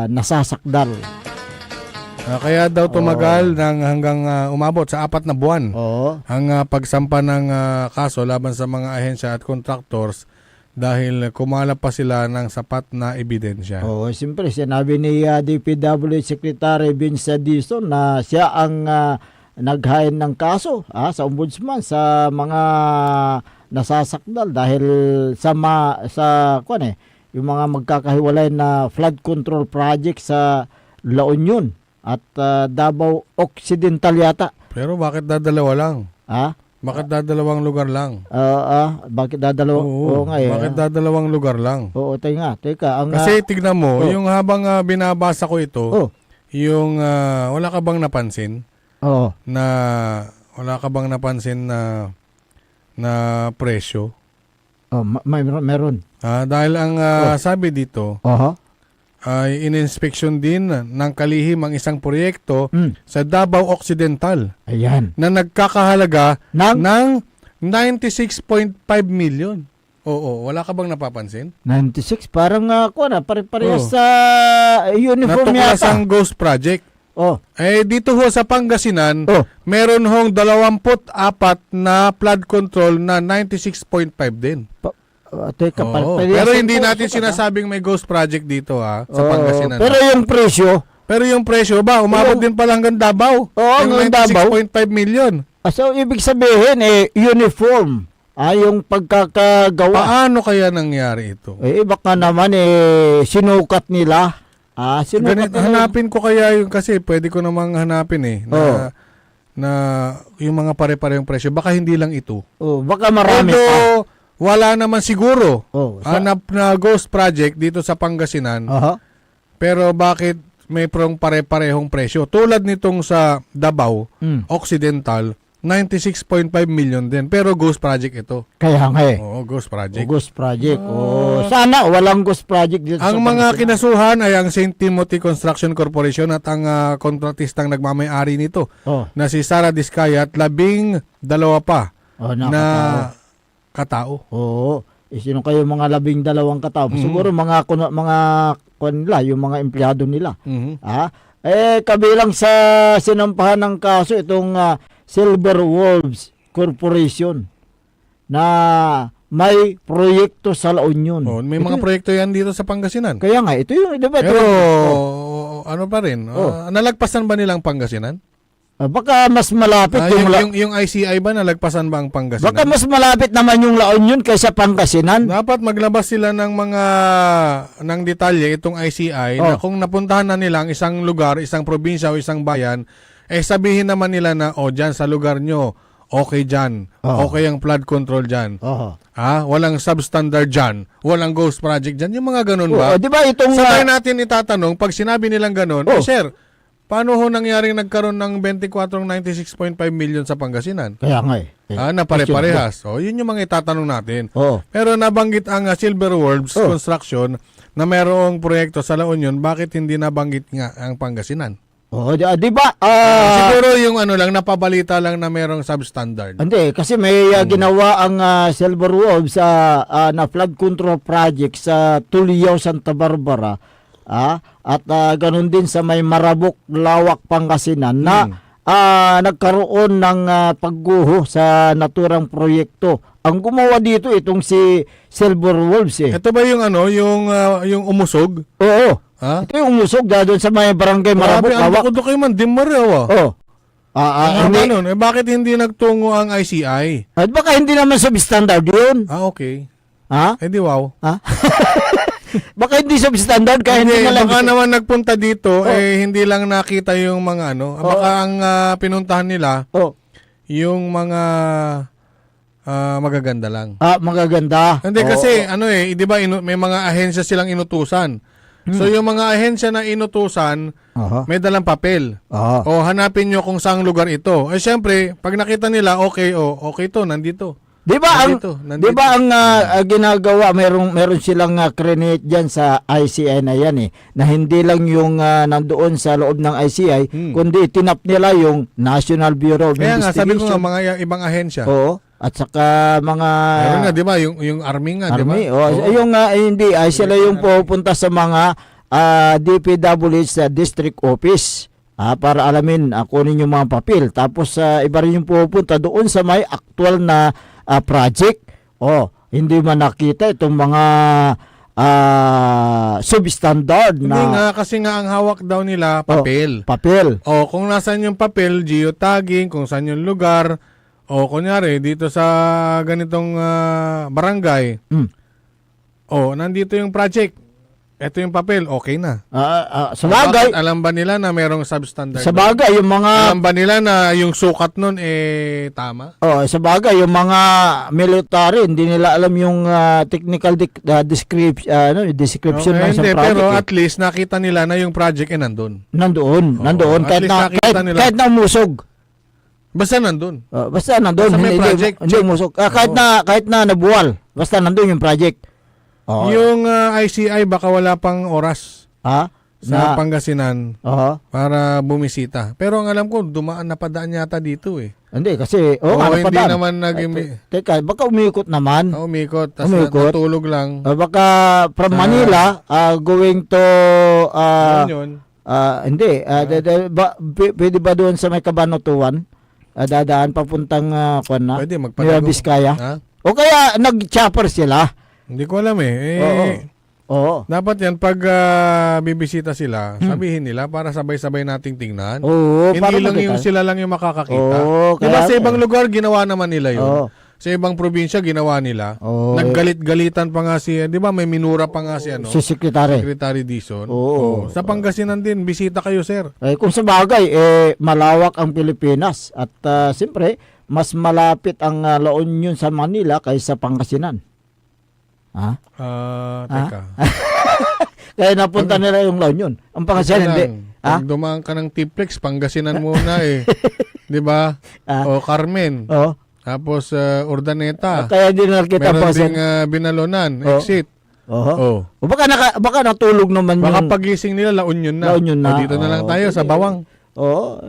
[SPEAKER 4] nasasakdal.
[SPEAKER 6] Kaya daw tumagal hanggang umabot sa 4 na buwan ang pagsampa ng kaso laban sa mga ahensya at contractors dahil kumalap pa sila ng sapat na ebidensya.
[SPEAKER 4] Siyempre, sinabi ni DPW Secretary Vince Dizon na siya ang naghain ng kaso sa ombudsman sa mga nasasakdal dahil yung mga magkakahiwalay na flood control project sa La Union at Davao Occidental yata.
[SPEAKER 6] Pero bakit dadalawa lang? Bakit dadalawang lugar lang?
[SPEAKER 4] Bakit dadalawa?
[SPEAKER 6] Bakit dadalawang lugar lang?
[SPEAKER 4] Teka.
[SPEAKER 6] Kasi tignan mo, yung habang binabasa ko ito, yung wala ka bang napansin? Wala ka bang napansin na presyo?
[SPEAKER 4] Meron.
[SPEAKER 6] Dahil ang sabi dito, ay in-inspection din ng kalihim ang isang proyekto sa Davao Occidental.
[SPEAKER 4] Ayan.
[SPEAKER 6] Na nagkakahalaga ng 96.5 million. Wala ka bang napapansin?
[SPEAKER 4] 96? Parang pare-parehas sa uniform
[SPEAKER 6] Natuklas
[SPEAKER 4] yata.
[SPEAKER 6] ang Ghost Project. Dito ho sa Pangasinan, meron hong 24 na flood control na 96.5 din. Pero hindi natin sinasabing may Ghost Project dito sa Pangasinan.
[SPEAKER 4] Pero yung presyo,
[SPEAKER 6] umabot din pala hanggang Davao.
[SPEAKER 4] Hanggang Davao.
[SPEAKER 6] 96.5 million.
[SPEAKER 4] So, ibig sabihin, uniform. Yung pagkakagawa.
[SPEAKER 6] Paano kaya nangyari ito?
[SPEAKER 4] Baka naman, sinukat nila.
[SPEAKER 6] Hanapin ko kaya yung, kasi pwede ko namang hanapin na yung mga pare-parehong presyo. Baka hindi lang ito.
[SPEAKER 4] Baka marami pa.
[SPEAKER 6] Wala naman siguro na Ghost Project dito sa Pangasinan. Pero bakit may pare-parehong presyo? Tulad nitong sa Davao Occidental, 96.5 million din. Pero Ghost Project ito.
[SPEAKER 4] Kaya nga
[SPEAKER 6] Ghost Project.
[SPEAKER 4] Ghost Project. Sana walang Ghost Project dito
[SPEAKER 6] ang mga kinasuhan ay ang St. Timothy Construction Corporation at ang kontratistang nagmamay-ari nito na si Sara Discaya at 12 pa na katao.
[SPEAKER 4] Sino kayo mga 12 katao? Siguro mga nila, yung mga empleyado nila. Kabilang sa sinampahan ng kaso itong Silver Wolves Corporation na may proyekto sa La Union.
[SPEAKER 6] May mga proyekto yan dito sa Pangasinan.
[SPEAKER 4] Kaya nga, ito yung
[SPEAKER 6] Pero ano pa rin? Nalagpasan ba nilang Pangasinan?
[SPEAKER 4] Baka mas malapit
[SPEAKER 6] yung ICI ba nalagpasan ba ang Pangasinan?
[SPEAKER 4] Baka mas malapit naman yung La Union kaysa Pangasinan.
[SPEAKER 6] Dapat maglabas sila ng ng detalye itong ICI na kung napuntahan na nila ang isang lugar, isang probinsya o isang bayan, sabihin naman nila na dyan sa lugar nyo, okay dyan, okay ang flood control dyan. Walang substandard dyan, walang Ghost Project dyan, yung mga ganun ba?
[SPEAKER 4] Di ba itong
[SPEAKER 6] sabay natin itatanong, pag sinabi nilang ganun, sir, paano ho nangyaring nagkaroon ng 96.5 million sa Pangasinan?
[SPEAKER 4] Kaya nga
[SPEAKER 6] na pare-parehas. Yun yung mga itatanong natin. Pero nabanggit ang Silver Wolves Construction na mayroong proyekto sa La Union, bakit hindi nabanggit nga ang Pangasinan?
[SPEAKER 4] Di ba?
[SPEAKER 6] Siguro yung lang, napabalita lang na mayroong substandard.
[SPEAKER 4] Hindi, kasi may ginawa ang Silver Wolves na flood control project sa Tuliao, Santa Barbara. At ganun din sa may Marabok, Lawak, Pangasinan na nagkaroon ng pagguho sa naturang proyekto. Ang gumawa dito itong si Silver Wolves.
[SPEAKER 6] Ito ba yung yung umusog?
[SPEAKER 4] Oo. Ito yung umusog doon sa may barangay Marabok,
[SPEAKER 6] Lawak. Ang kayo man, Dimar.
[SPEAKER 4] Hindi.
[SPEAKER 6] Ganun. Bakit hindi nagtungo ang ICI?
[SPEAKER 4] At baka hindi naman substandard yun.
[SPEAKER 6] Okay.
[SPEAKER 4] Ha?
[SPEAKER 6] Eh di wow.
[SPEAKER 4] Ha? Baka hindi substandard kaya hindi
[SPEAKER 6] Hindi,
[SPEAKER 4] na lang.
[SPEAKER 6] baka naman nagpunta dito, hindi lang nakita yung mga Baka ang pinuntahan nila, yung mga magaganda lang.
[SPEAKER 4] Magaganda.
[SPEAKER 6] Hindi kasi, di ba, may mga ahensya silang inutusan. So, yung mga ahensya na inutusan, may dalang papel. O, hanapin nyo kung saang lugar ito. Eh, syempre, pag nakita nila, okay to, nandito.
[SPEAKER 4] Di ba ang
[SPEAKER 6] Nandito.
[SPEAKER 4] Di ba ang ginagawa meron silang credit diyan sa ICI na yan na hindi lang yung nandoon sa loob ng ICI kundi tinap nila yung National Bureau of
[SPEAKER 6] Kaya nga, sabi ko nga,
[SPEAKER 4] Investigation.
[SPEAKER 6] mga ibang ahensya.
[SPEAKER 4] Oo. At saka mga
[SPEAKER 6] Meron nga, di ba? Yung Army nga, di ba?
[SPEAKER 4] Army. Yung hindi sila yung pupunta sa mga DPWH sa district office. Para alamin, kunin yung mga papel. Tapos iba rin yung pupunta doon sa may actual na project. Hindi man nakita itong mga substandard na...
[SPEAKER 6] Hindi nga, kasi nga ang hawak daw nila, papel.
[SPEAKER 4] Papel.
[SPEAKER 6] Kung nasan yung papel, geotagging, kung saan yung lugar, kunyari, dito sa ganitong barangay, nandito yung project. Ito yung papel, okay na.
[SPEAKER 4] Sa bagay,
[SPEAKER 6] Bakit alam ba nila na merong substandard?
[SPEAKER 4] sa bagay, yung mga...
[SPEAKER 6] Alam ba nila na yung sukat nun, tama?
[SPEAKER 4] sa bagay, yung mga military, hindi nila alam yung technical description ng isang
[SPEAKER 6] Hindi,
[SPEAKER 4] project.
[SPEAKER 6] pero at least nakita nila na yung project nandun.
[SPEAKER 4] Nandoon.
[SPEAKER 6] at least nakita nila.
[SPEAKER 4] Kahit na umusog.
[SPEAKER 6] Basta nandun.
[SPEAKER 4] Basta nandun.
[SPEAKER 6] Basta may
[SPEAKER 4] Hindi
[SPEAKER 6] project.
[SPEAKER 4] umusog. Kahit na nabuwal. Basta nandun yung project.
[SPEAKER 6] Yung ICI, baka wala pang oras sa Pangasinan para bumisita. Pero ang alam ko, napadaan yata dito
[SPEAKER 4] Hindi, kasi...
[SPEAKER 6] hindi naman
[SPEAKER 4] Teka, baka umikot naman.
[SPEAKER 6] umikot, tapos natulog lang.
[SPEAKER 4] Baka from Manila, going to...
[SPEAKER 6] Yun.
[SPEAKER 4] Hindi. Pwede ba doon sa may Cabanatuan? Dadaan papuntang
[SPEAKER 6] Pwede,
[SPEAKER 4] Nueva
[SPEAKER 6] magpatago.
[SPEAKER 4] Vizcaya?
[SPEAKER 6] Ha?
[SPEAKER 4] O kaya nag-chopper sila?
[SPEAKER 6] Hindi ko alam
[SPEAKER 4] Oo.
[SPEAKER 6] Dapat yan, pag bibisita sila, sabihin nila para sabay-sabay nating tingnan.
[SPEAKER 4] Oo, para
[SPEAKER 6] Hindi lang
[SPEAKER 4] makita.
[SPEAKER 6] yung sila lang yung makakakita.
[SPEAKER 4] Oo,
[SPEAKER 6] Diba
[SPEAKER 4] kaya-
[SPEAKER 6] sa ibang lugar, ginawa naman nila yun.
[SPEAKER 4] Oo.
[SPEAKER 6] Sa ibang probinsya, ginawa nila.
[SPEAKER 4] Oo.
[SPEAKER 6] Naggalit-galitan pa nga di ba may minura pa nga si
[SPEAKER 4] Si Secretary.
[SPEAKER 6] Secretary Dizon.
[SPEAKER 4] Oo.
[SPEAKER 6] Sa Pangasinan din, bisita kayo, sir.
[SPEAKER 4] Kung sa bagay, malawak ang Pilipinas. At siyempre, mas malapit ang La Union sa Manila kaysa Pangasinan.
[SPEAKER 6] Teka.
[SPEAKER 4] Kaya napunta nila yung La Union. Ang Pangasinan, hindi.
[SPEAKER 6] Pag dumaan ka ng Tiplex, Pangasinan muna Di ba? O Carmen.
[SPEAKER 4] Oo.
[SPEAKER 6] Tapos Urdaneta.
[SPEAKER 4] Kaya hindi na nakita
[SPEAKER 6] Meron
[SPEAKER 4] pa
[SPEAKER 6] ding Binalonan, exit.
[SPEAKER 4] O baka natulog naman
[SPEAKER 6] Baka
[SPEAKER 4] yung...
[SPEAKER 6] pagising nila, La Union na.
[SPEAKER 4] La Union na.
[SPEAKER 6] O, dito na lang tayo sa Bawang.
[SPEAKER 4] Oo.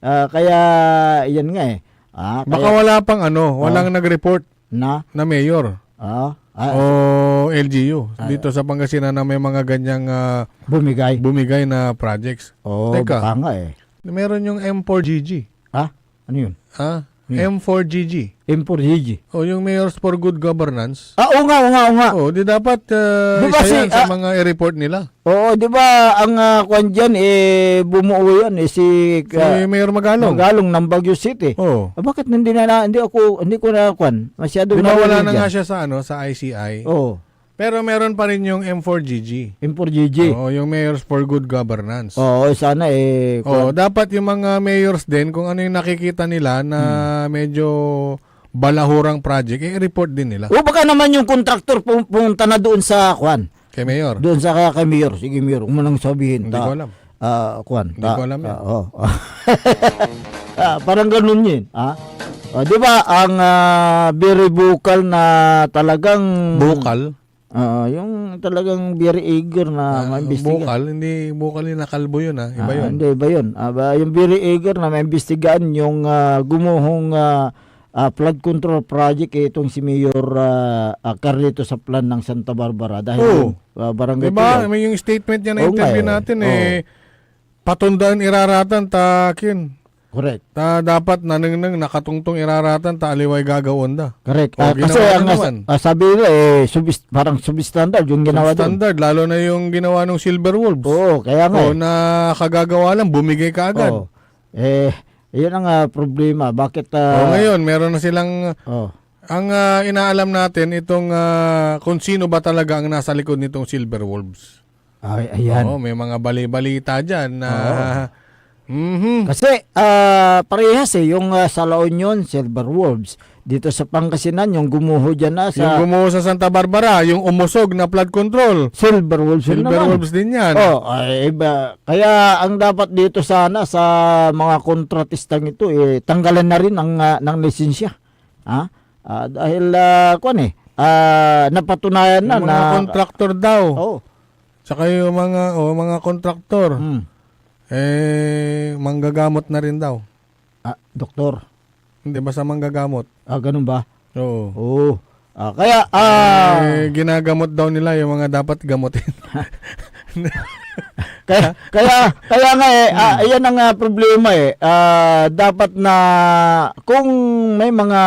[SPEAKER 4] Kaya, yan nga
[SPEAKER 6] Baka wala pang walang nag-report
[SPEAKER 4] na
[SPEAKER 6] mayor. O LGU. Dito sa Pangasinan na may mga ganyang bumigay na projects. Teka,
[SPEAKER 4] baka nga
[SPEAKER 6] meron yung M4GG.
[SPEAKER 4] Ano yun?
[SPEAKER 6] M4GG.
[SPEAKER 4] M4GG.
[SPEAKER 6] Yung Mayors for Good Governance.
[SPEAKER 4] Oo nga.
[SPEAKER 6] Di dapat
[SPEAKER 4] Diba
[SPEAKER 6] isa yan sa mga i-report nila.
[SPEAKER 4] Oo, di ba ang kwan dyan, bumuo yan, si
[SPEAKER 6] Mayor Magalong.
[SPEAKER 4] Magalong ng Baguio City.
[SPEAKER 6] Oo.
[SPEAKER 4] Bakit hindi ko na kwan? Masyado
[SPEAKER 6] Wala na nga siya sa ICI.
[SPEAKER 4] Oo.
[SPEAKER 6] Pero meron pa rin yung M4GG.
[SPEAKER 4] M4GG.
[SPEAKER 6] Yung Mayors for Good Governance.
[SPEAKER 4] Oo, sana
[SPEAKER 6] Dapat yung mga mayors din, kung ano yung nakikita nila na medyo balahurang project, i-report din nila.
[SPEAKER 4] Baka naman yung contractor pumunta na doon sa kwan.
[SPEAKER 6] Kay Mayor.
[SPEAKER 4] Doon sa kay Mayor. Sige, Mayor, huwag mo nang sabihin.
[SPEAKER 6] Hindi ko alam.
[SPEAKER 4] Kwan.
[SPEAKER 6] Hindi ko alam yan.
[SPEAKER 4] Parang ganun yun. Di ba, ang very vocal na talagang...
[SPEAKER 6] Bukal?
[SPEAKER 4] Yung talagang very eager na maimbestigan.
[SPEAKER 6] Bukal? Hindi bukal yung nakalbo yun Iba yun.
[SPEAKER 4] Hindi, iba yun. Yung very eager na maimbestigaan yung gumuhong flood control project itong si Mayor Carlito sa plan ng Santa Barbara dahil barangay
[SPEAKER 6] diba?
[SPEAKER 4] Tuyaw.
[SPEAKER 6] May yung statement niya na interview natin patundaan iraratan takin.
[SPEAKER 4] Correct.
[SPEAKER 6] Dapat nanang nakatungtong iraratan aliway gagawon da.
[SPEAKER 4] Correct.
[SPEAKER 6] Kasi
[SPEAKER 4] Kasi ang sabi nila parang substandard yung ginawa doon.
[SPEAKER 6] Standard, lalo na yung ginawa ng Silver Wolves.
[SPEAKER 4] Oo, kaya nga.
[SPEAKER 6] Na kagagawa lang, bumigay ka agad.
[SPEAKER 4] Yun ang problema. Bakit
[SPEAKER 6] Ngayon, meron na silang ang inaalam natin itong kung sino ba talaga ang nasa likod nitong Silver Wolves.
[SPEAKER 4] Ayan.
[SPEAKER 6] May mga bali-balita diyan na
[SPEAKER 4] Kasi parehas yung sa La Union, Silver Wolves. Dito sa Pangasinan, yung gumuho dyan na sa
[SPEAKER 6] yung gumuho sa Santa Barbara, yung umusog na flood control.
[SPEAKER 4] Silver Wolves yun
[SPEAKER 6] Silver
[SPEAKER 4] naman.
[SPEAKER 6] Wolves din yan.
[SPEAKER 4] Iba. Kaya ang dapat dito sana sa mga kontratistang ito, tanggalan na rin ng lisensya. Dahil napatunayan na
[SPEAKER 6] Yung mga kontraktor daw. Saka yung mga kontraktor. Manggagamot na rin daw.
[SPEAKER 4] Doktor.
[SPEAKER 6] Hindi ba sa manggagamot?
[SPEAKER 4] Ganun ba?
[SPEAKER 6] Oo.
[SPEAKER 4] Kaya
[SPEAKER 6] ginagamot daw nila yung mga dapat gamutin.
[SPEAKER 4] kaya nga ayan ang problema dapat na kung may mga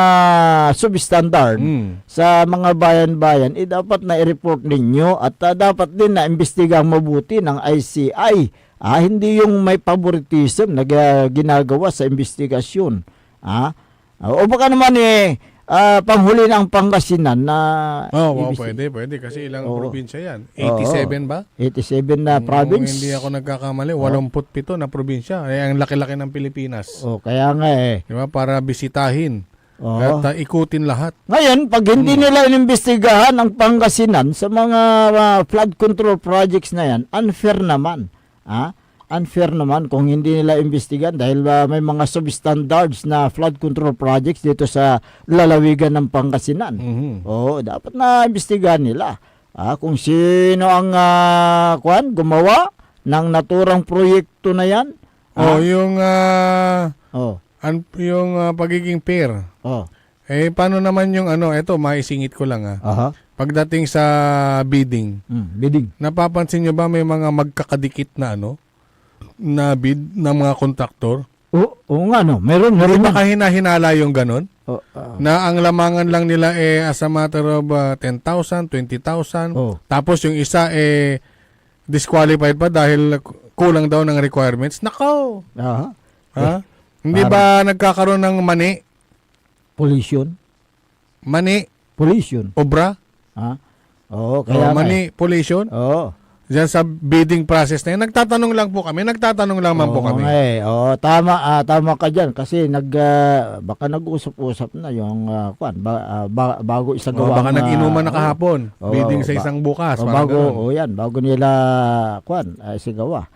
[SPEAKER 4] substandard sa mga bayan-bayan dapat na i-report ninyo at dapat din na imbestigang mabuti ng ICI. Hindi yung may favoritism na ginagawa sa investigasyon. O baka naman panghuli ng Pangasinan na
[SPEAKER 6] pwede kasi ilang probinsya yan. 87 ba?
[SPEAKER 4] 87 na province.
[SPEAKER 6] Kung hindi ako nagkakamali, 87 na probinsya. Ang laki-laki ng Pilipinas.
[SPEAKER 4] Kaya nga
[SPEAKER 6] Diba? Para bisitahin. At ikutin lahat.
[SPEAKER 4] Ngayon, pag hindi nila inimbestigahan ang Pangasinan sa mga flood control projects na yan, unfair naman. Unfair naman kung hindi nila imbestigan dahil may mga substandards na flood control projects dito sa lalawigan ng Pangasinan. Dapat na imbestigahan nila kung sino ang gumawa ng naturang proyekto na yan.
[SPEAKER 6] Yung pagiging fair. Paano naman yung eto maisingit ko lang Pagdating sa bidding.
[SPEAKER 4] Bidding.
[SPEAKER 6] Napapansin nyo ba may mga magkakadikit na na bid ng mga kontraktor?
[SPEAKER 4] Oo nga meron
[SPEAKER 6] Hindi ba kahina-hinala yung ganon? Na ang lamangan lang nila as a matter of 10,000, 20,000. Tapos yung isa disqualified pa dahil kulang daw ng requirements. Nakaw! Hindi ba nagkakaroon ng mani?
[SPEAKER 4] Pollution?
[SPEAKER 6] Mani?
[SPEAKER 4] Pollution?
[SPEAKER 6] Obra?
[SPEAKER 4] Kaya
[SPEAKER 6] mani, pollution? Diyan sa bidding process na yun. Nagtatanong lang po kami.
[SPEAKER 4] Tama ka dyan. Kasi baka nag-usap-usap na yung bago isagawa.
[SPEAKER 6] Baka nag-inuman na kahapon. Bidding sa isang bukas.
[SPEAKER 4] Bago nila isagawa.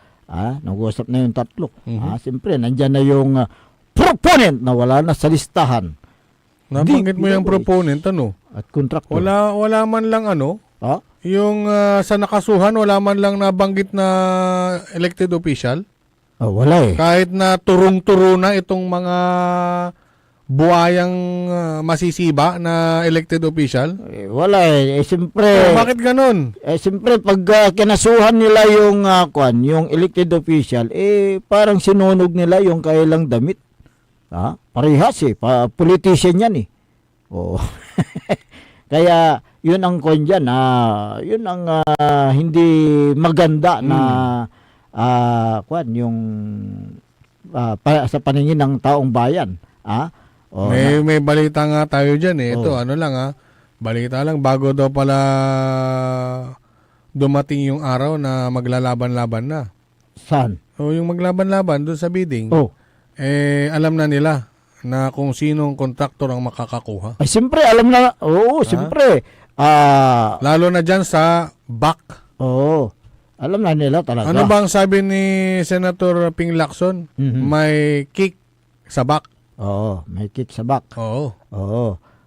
[SPEAKER 4] Nag-usap na yung tatlo. Siyempre, nandyan na yung proponent na wala na sa listahan.
[SPEAKER 6] Nabanggit mo yung proponent,
[SPEAKER 4] At contractor.
[SPEAKER 6] Wala man lang yung sa nakasuhan, wala man lang nabanggit na elected official.
[SPEAKER 4] Wala
[SPEAKER 6] Kahit na turong-turo na itong mga buhayang masisiba na elected official.
[SPEAKER 4] Wala siyempre.
[SPEAKER 6] Bakit ganun?
[SPEAKER 4] Siyempre, pag kinasuhan nila yung yung elected official, parang sinunog nila yung kailang damit. Parehas politician yan Kaya yun ang dyan, yun ang hindi maganda na yung sa paningin ng taong bayan.
[SPEAKER 6] May balita nga tayo dyan Ito, balita lang, bago daw pala dumating yung araw na maglalaban-laban na.
[SPEAKER 4] Saan?
[SPEAKER 6] Yung maglaban-laban doon sa bidding. Alam na nila na kung sinong kontraktor ang makakakuha.
[SPEAKER 4] Siyempre, alam na. Siyempre.
[SPEAKER 6] Lalo na dyan sa back.
[SPEAKER 4] Alam na nila talaga.
[SPEAKER 6] Ano bang sabi ni Senator Ping Lacson? May kick sa back.
[SPEAKER 4] May kick sa back.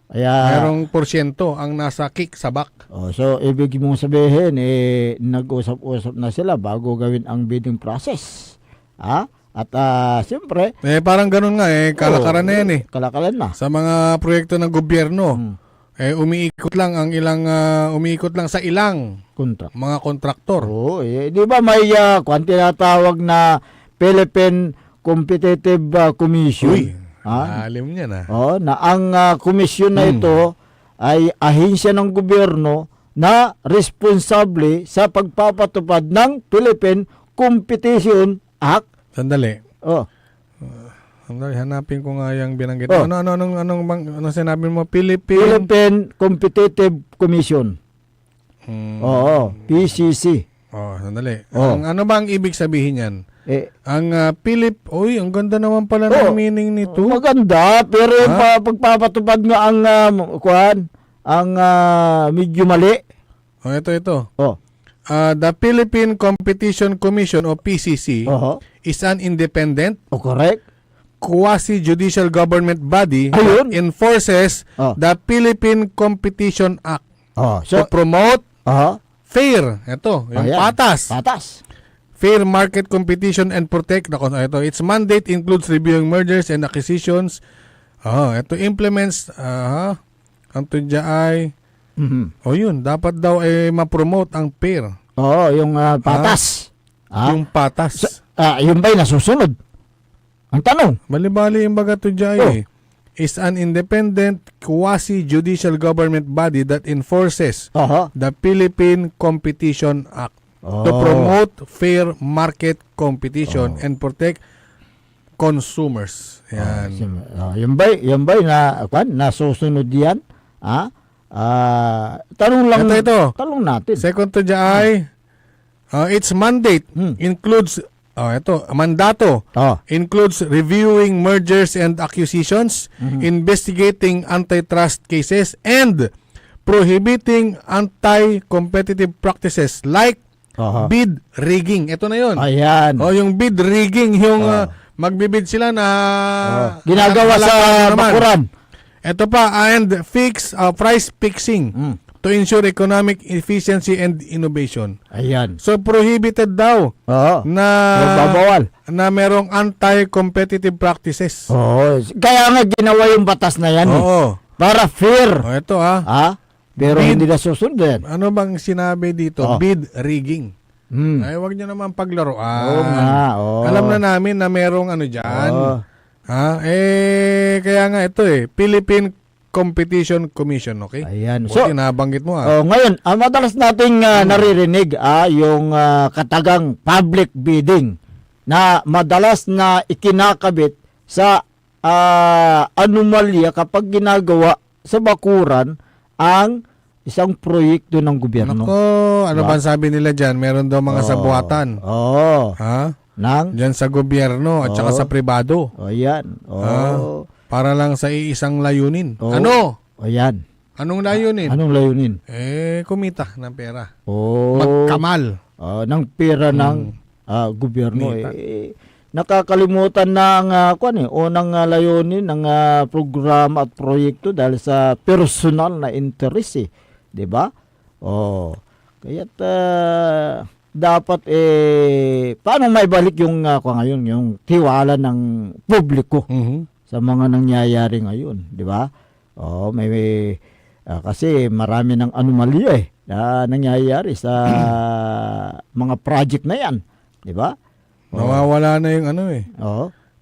[SPEAKER 4] Kaya,
[SPEAKER 6] merong porsyento ang nasa kick sa back.
[SPEAKER 4] So, ibig mong sabihin, nag-usap-usap na sila bago gawin ang bidding process. At siyempre,
[SPEAKER 6] parang ganun nga kalakaran na yan
[SPEAKER 4] Kalakaran na.
[SPEAKER 6] Sa mga proyekto ng gobyerno, umiikot lang sa ilang mga kontraktor.
[SPEAKER 4] Di ba may tinatawag na Philippine Competitive Commission?
[SPEAKER 6] Alim niya na.
[SPEAKER 4] Na ang komisyon na ito ay ahensya ng gobyerno na responsable sa pagpapatupad ng Philippine Competition Act.
[SPEAKER 6] Sandali. Sandali, hanapin ko nga yung binanggit.
[SPEAKER 4] Oh.
[SPEAKER 6] Ano sinabi mo? Philippine?
[SPEAKER 4] Philippine Competitive Commission. Oo, PCC.
[SPEAKER 6] Sandali.
[SPEAKER 4] Oh.
[SPEAKER 6] Ano ba ang ibig sabihin yan?
[SPEAKER 4] Eh,
[SPEAKER 6] Ang uy, ang ganda naman pala ng meaning nito.
[SPEAKER 4] maganda, pero yung pagpapatupad nga ang medyo mali.
[SPEAKER 6] Ito.
[SPEAKER 4] Oh.
[SPEAKER 6] The Philippine Competition Commission o PCC
[SPEAKER 4] Oho.
[SPEAKER 6] is an independent
[SPEAKER 4] O correct?
[SPEAKER 6] quasi-judicial government body
[SPEAKER 4] Ayun.
[SPEAKER 6] that enforces
[SPEAKER 4] Oh.
[SPEAKER 6] the Philippine Competition Act
[SPEAKER 4] Oh,
[SPEAKER 6] to
[SPEAKER 4] so
[SPEAKER 6] promote
[SPEAKER 4] aha.
[SPEAKER 6] fair, yung
[SPEAKER 4] Ayan.
[SPEAKER 6] patas,
[SPEAKER 4] Patas.
[SPEAKER 6] fair market competition and protect its mandate includes reviewing mergers and acquisitions. Ito implements ang tudya ay yun, dapat daw ay ma-promote ang fair,
[SPEAKER 4] Oo, yung patas.
[SPEAKER 6] yung patas.
[SPEAKER 4] Yun ba'y nasusunod? Ang tanong.
[SPEAKER 6] Bali-bali yung baga tudya
[SPEAKER 4] Oh.
[SPEAKER 6] is an independent quasi-judicial government body that enforces
[SPEAKER 4] Aha.
[SPEAKER 6] the Philippine Competition Act to
[SPEAKER 4] Oh.
[SPEAKER 6] promote fair market competition and protect consumers. Yan.
[SPEAKER 4] Yun ba'y nasusunod yan? Tanong lang.
[SPEAKER 6] Ito.
[SPEAKER 4] Tanong natin.
[SPEAKER 6] Second to ay its mandate includes mandato includes reviewing mergers and acquisitions, investigating antitrust cases, and prohibiting anti-competitive practices like bid rigging. Ito na yun.
[SPEAKER 4] Ayan.
[SPEAKER 6] Yung bid rigging, yung magbibid sila na
[SPEAKER 4] Ginagawa sa bakuran.
[SPEAKER 6] Ito pa, and price fixing to ensure economic efficiency and innovation.
[SPEAKER 4] Ayan.
[SPEAKER 6] So prohibited daw na
[SPEAKER 4] Bawal.
[SPEAKER 6] na merong anti-competitive practices.
[SPEAKER 4] Kaya nga ginawa yung batas na yan.
[SPEAKER 6] Oo.
[SPEAKER 4] Para fair.
[SPEAKER 6] Ito
[SPEAKER 4] Pero
[SPEAKER 6] Bid.
[SPEAKER 4] hindi nasusunod yan.
[SPEAKER 6] Ano bang sinabi dito? Bid rigging. Ay, wag niyo naman paglaruan.
[SPEAKER 4] Oo nga.
[SPEAKER 6] Alam na namin na merong ano diyan. Kaya nga ito Philippine Competition Commission, okay?
[SPEAKER 4] Ayan.
[SPEAKER 6] So, nabanggit mo
[SPEAKER 4] ngayon, madalas nating naririnig yung katagang public bidding na madalas na ikinakabit sa anomalya kapag ginagawa sa bakuran ang isang proyekto ng gobyerno.
[SPEAKER 6] Ano ba sabi nila dyan? Meron daw mga sabuatan. Dyan sa gobyerno at saka sa pribado.
[SPEAKER 4] Ayan.
[SPEAKER 6] Para lang sa iisang layunin.
[SPEAKER 4] Oo.
[SPEAKER 6] Ano?
[SPEAKER 4] Ayan.
[SPEAKER 6] Anong layunin?
[SPEAKER 4] Anong layunin?
[SPEAKER 6] Kumita ng pera.
[SPEAKER 4] Magkamal. Ng pera ng gobyerno. Nakakalimutan na ang unang layunin ng programa at proyekto dahil sa personal na interest, 'di ba? Kaya't dapat paano maibalik yung ngayon yung tiwala ng publiko sa mga nangyayari ngayon, 'di ba? May kasi marami ng anomalya na nangyayari sa mga project na 'yan, 'di ba?
[SPEAKER 6] Nawawala na yung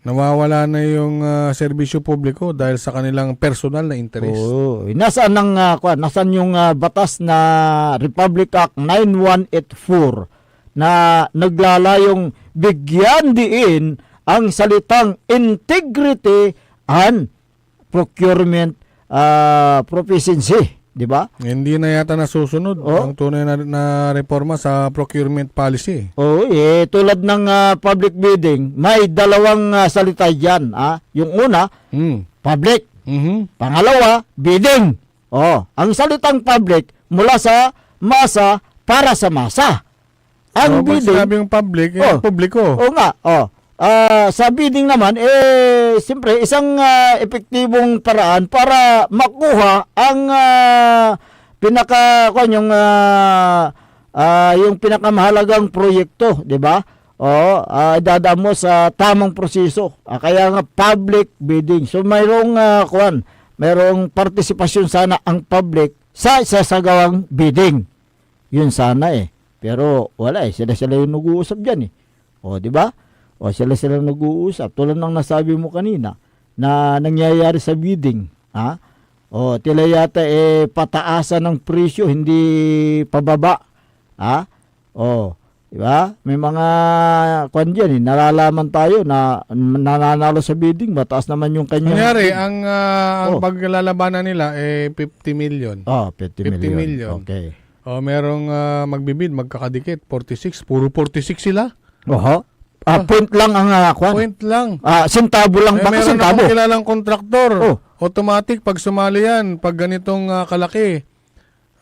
[SPEAKER 6] nawawala na yung serbisyo publiko dahil sa kanilang personal na interest.
[SPEAKER 4] Nasaan yung batas na Republic Act 9184 na naglalayong bigyan diin ang salitang integrity and procurement proficiency, di ba?
[SPEAKER 6] Hindi na yata nasusunod ang tunay na reforma sa procurement policy.
[SPEAKER 4] Tulad ng public bidding, may dalawang salita diyan, Yung una, public. Pangalawa, bidding. Ang salitang public mula sa masa para sa masa. Ang bidding,
[SPEAKER 6] sabi yung public, publiko.
[SPEAKER 4] sa bidding naman, siyempre, isang epektibong paraan para makuha ang yung pinakamahalagang proyekto, di ba? Dadaan mo sa tamang proseso. Kaya nga public bidding. So mayroong partisipasyon sana ang public sa sasagawang bidding. Yun sana Pero wala sila yung nag-uusap diyan di ba? Sila nag-uusap. Tulad ng nasabi mo kanina na nangyayari sa bidding. Tila yata pataasan ng presyo, hindi pababa. Di ba? May mga kwan dyan, nalalaman tayo na nananalo sa bidding, mataas naman yung kanyang...
[SPEAKER 6] Kunyari, ang
[SPEAKER 4] Oh.
[SPEAKER 6] paglalabanan nila 50 million.
[SPEAKER 4] 50
[SPEAKER 6] 50
[SPEAKER 4] million.
[SPEAKER 6] million.
[SPEAKER 4] Okay.
[SPEAKER 6] Merong magbibid, magkakadikit, 46. Puro 46 sila.
[SPEAKER 4] Oho. Point lang ang kwan.
[SPEAKER 6] Point lang.
[SPEAKER 4] Sintabo lang. Baka
[SPEAKER 6] Meron
[SPEAKER 4] sintabo.
[SPEAKER 6] akong kilalang kontraktor.
[SPEAKER 4] Oh.
[SPEAKER 6] Automatic, pag sumali yan, pag ganitong kalaki.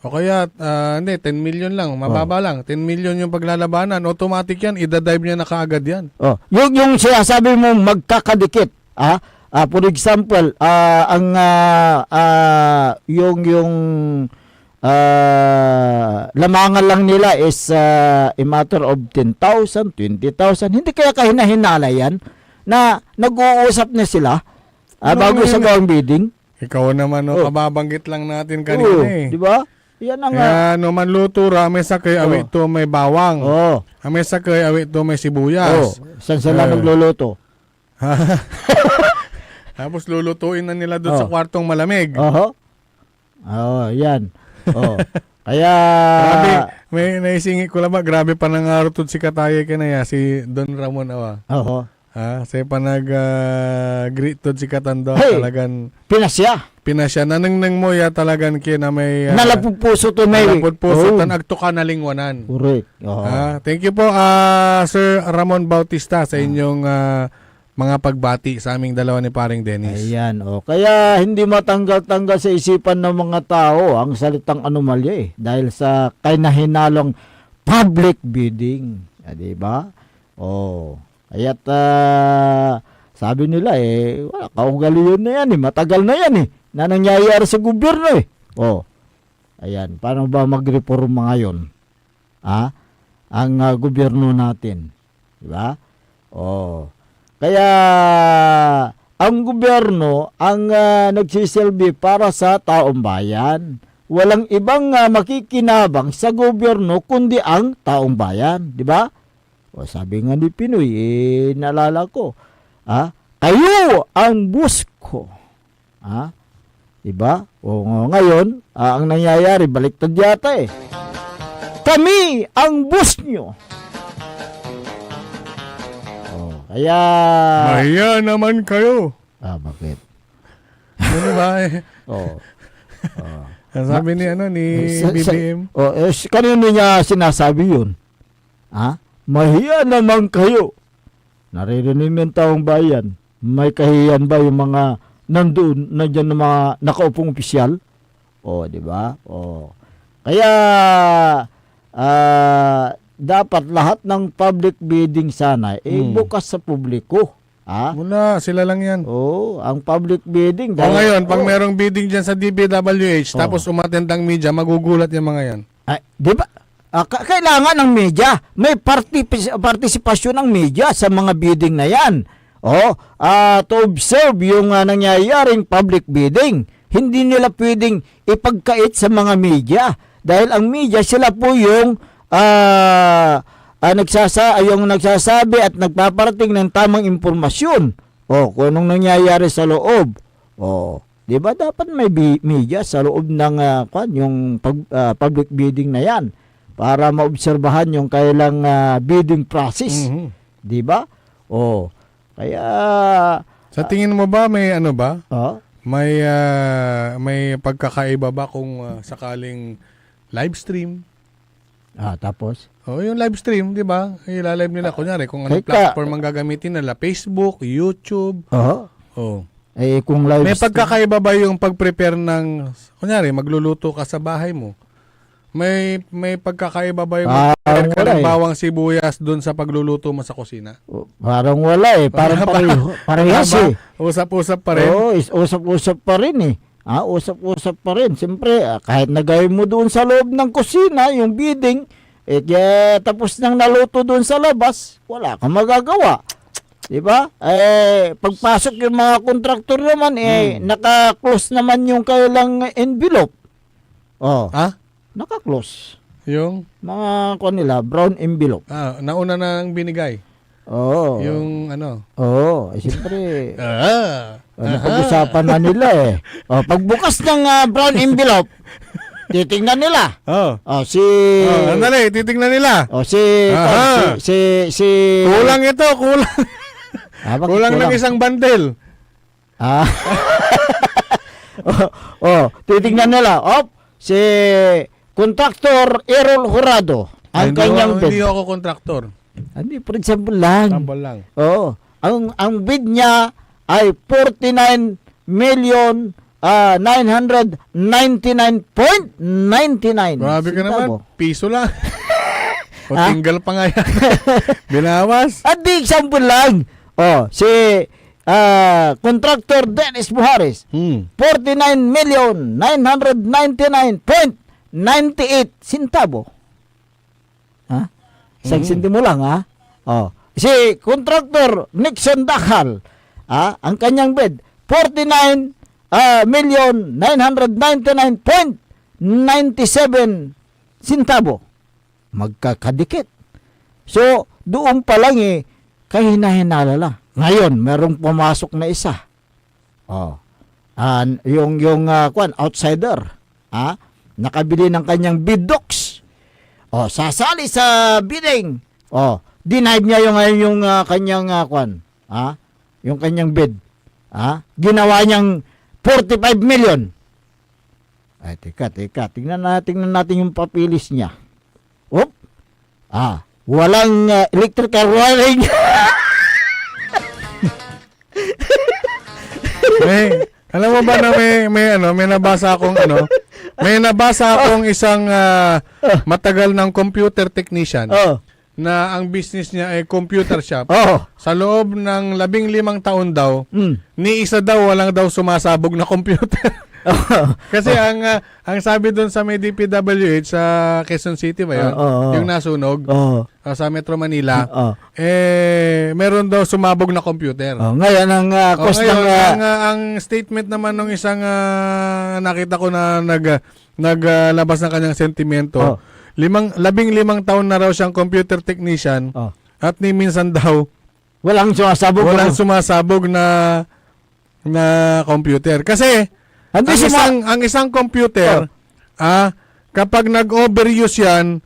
[SPEAKER 6] O kaya, hindi, 10 million lang. Mababa lang. 10 million yung paglalabanan. Automatic yan. Idadive niya na kaagad yan.
[SPEAKER 4] Yung sinasabi mo magkakadikit. For example, yung lamangan lang nila is a matter of 10,000, 20,000. Hindi kaya kahinahinala yan na nag-uusap na sila bago sa gawang bidding?
[SPEAKER 6] Ikaw naman, kababanggit lang natin kanina eh.
[SPEAKER 4] Di ba? Yan ang...
[SPEAKER 6] Kaya naman lutura, may sakay, awit to may bawang. May sakay, awit to may sibuyas.
[SPEAKER 4] Saan sila nagluluto?
[SPEAKER 6] Tapos lulutuin na nila doon sa kwartong malamig.
[SPEAKER 4] Yan. Kaya...
[SPEAKER 6] Grabe, may naisingi ko lang ba, grabe pa nangarutod si Kataye kanaya, si Don Ramon awa. Say pa nag-greet si Katando, talagan... Pinasya. Nanang mo ya talagan kina may...
[SPEAKER 4] Nalapugpuso to may...
[SPEAKER 6] Nalapugpuso tanagto ka nalingwanan.
[SPEAKER 4] Correct.
[SPEAKER 6] Thank you po, Sir Ramon Bautista, sa inyong mga pagbati sa aming dalawa ni Paring Dennis.
[SPEAKER 4] Ayan. Kaya hindi matanggal-tanggal sa isipan ng mga tao ang salitang anomalya dahil sa kahinahinalong public bidding. Diba? Kaya't sabi nila wala, kaugalian na yan matagal na yan na nangyayari sa gobyerno Ayan, paano ba mag-reforma ngayon? Ang gobyerno natin. Diba? Kaya ang gobyerno ang nagsisilbi para sa taong bayan. Walang ibang makikinabang sa gobyerno kundi ang taong bayan, di ba? Sabi nga ni Pinoy, naalala ko, kayo ang boss ko. Diba? Ngayon, ang nangyayari, baliktad yata kami ang boss nyo. Kaya...
[SPEAKER 6] Mahiya naman kayo.
[SPEAKER 4] Bakit?
[SPEAKER 6] Ano ba sabi ni BBM.
[SPEAKER 4] Kanino niya sinasabi yun? Mahiya naman kayo. Naririnig ng taong bayan. May kahiyan ba yung mga nandiyan ng mga nakaupong opisyal? Di ba? Kaya dapat lahat ng public bidding sana bukas sa publiko.
[SPEAKER 6] Wala, sila lang yan.
[SPEAKER 4] Ang public bidding.
[SPEAKER 6] Ngayon, pag merong bidding dyan sa DPWH, tapos umattend ang media, magugulat yung mga yan.
[SPEAKER 4] Di ba? Kailangan ng media. May partisipasyon ng media sa mga bidding na yan. To observe yung nangyayaring public bidding. Hindi nila pwedeng ipagkait sa mga media. Dahil ang media, sila po yung nagsasabi at nagpaparating ng tamang impormasyon. Kung anong nangyayari sa loob. Di ba dapat may media sa loob ng yung public bidding na yan para maobserbahan yung kailang bidding process. Di ba? Kaya
[SPEAKER 6] sa tingin mo ba may ano ba? May pagkakaiba ba kung sakaling live stream?
[SPEAKER 4] Tapos?
[SPEAKER 6] Yung live stream, di ba? Ilalive nila. Kunyari, kung anong platform ang gagamitin nila, Facebook, YouTube.
[SPEAKER 4] Kung live
[SPEAKER 6] may pagkakaiba ba yung pag-prepare ng, kunyari, magluluto ka sa bahay mo? May pagkakaiba ba yung mag-prepare ka ng bawang sibuyas doon sa pagluluto mo sa kusina?
[SPEAKER 4] Parang wala Parang parehas
[SPEAKER 6] Usap-usap pa rin?
[SPEAKER 4] Usap-usap pa rin usap-usap pa rin. Siyempre, kahit nagawin mo doon sa loob ng kusina, yung bidding, tapos nang naluto doon sa labas, wala kang magagawa. Diba? Pagpasok yung mga kontraktor naman, naka-close naman yung kailang envelope. Naka-close.
[SPEAKER 6] Yung?
[SPEAKER 4] Mga nila, brown envelope.
[SPEAKER 6] Nauna na ang binigay. Yung ano?
[SPEAKER 4] Siyempre. Napag-usapan na nila Pagbukas ng brown envelope, titingnan nila.
[SPEAKER 6] Oh.
[SPEAKER 4] Si
[SPEAKER 6] Andali, titingnan nila.
[SPEAKER 4] si
[SPEAKER 6] Kulang ito, kulang.
[SPEAKER 4] Bakit
[SPEAKER 6] Kulang ng isang bundle.
[SPEAKER 4] Titingnan nila. Si Kontraktor Errol Jurado. Ang kanyang bid.
[SPEAKER 6] Hindi ako kontraktor.
[SPEAKER 4] Hindi, for example lang.
[SPEAKER 6] Sample lang.
[SPEAKER 4] Oo. Ang bid niya ay 49 million 999.99.
[SPEAKER 6] Grabe ka naman. Piso lang. O
[SPEAKER 4] Ha?
[SPEAKER 6] tinggal pa nga yan. Binawas.
[SPEAKER 4] At di example lang. Si Contractor Dennis Buhares. 49 million 999.98 centavo. Ha? Isang sentimo lang, ha? Si Contractor Nixon Dakhal, ang kanyang bid, 49 million 999.97 centavo. Magkakadikit. So, doon pa lang kahina-hinala lang. Ngayon, merong pumasok na isa. Yung outsider, nakabili ng kanyang bidox. Sasali sa bidding. Denied niya yung kanyang yung kanyang bid. Ginawa niyang 45 million. Ay, teka. Tingnan natin yung papilis niya. Walang electrical wiring.
[SPEAKER 6] Alam mo ba na may nabasa akong isang matagal ng computer technician na ang business niya ay computer shop. Sa loob ng 15 taon daw, ni isa daw walang daw sumasabog na computer. Kasi ang sabi doon sa may DPWH sa Quezon City ba yun? Yung nasunog sa Metro Manila, meron daw sumabog na computer.
[SPEAKER 4] Ngayon ang cost
[SPEAKER 6] ang statement naman ng isang nakita ko na naglabas ng kanyang sentimento. 15 taon na raw siyang computer technician at ni minsan daw
[SPEAKER 4] walang
[SPEAKER 6] sumasabog na computer. Kasi ang isang computer, kapag nag-overuse yan,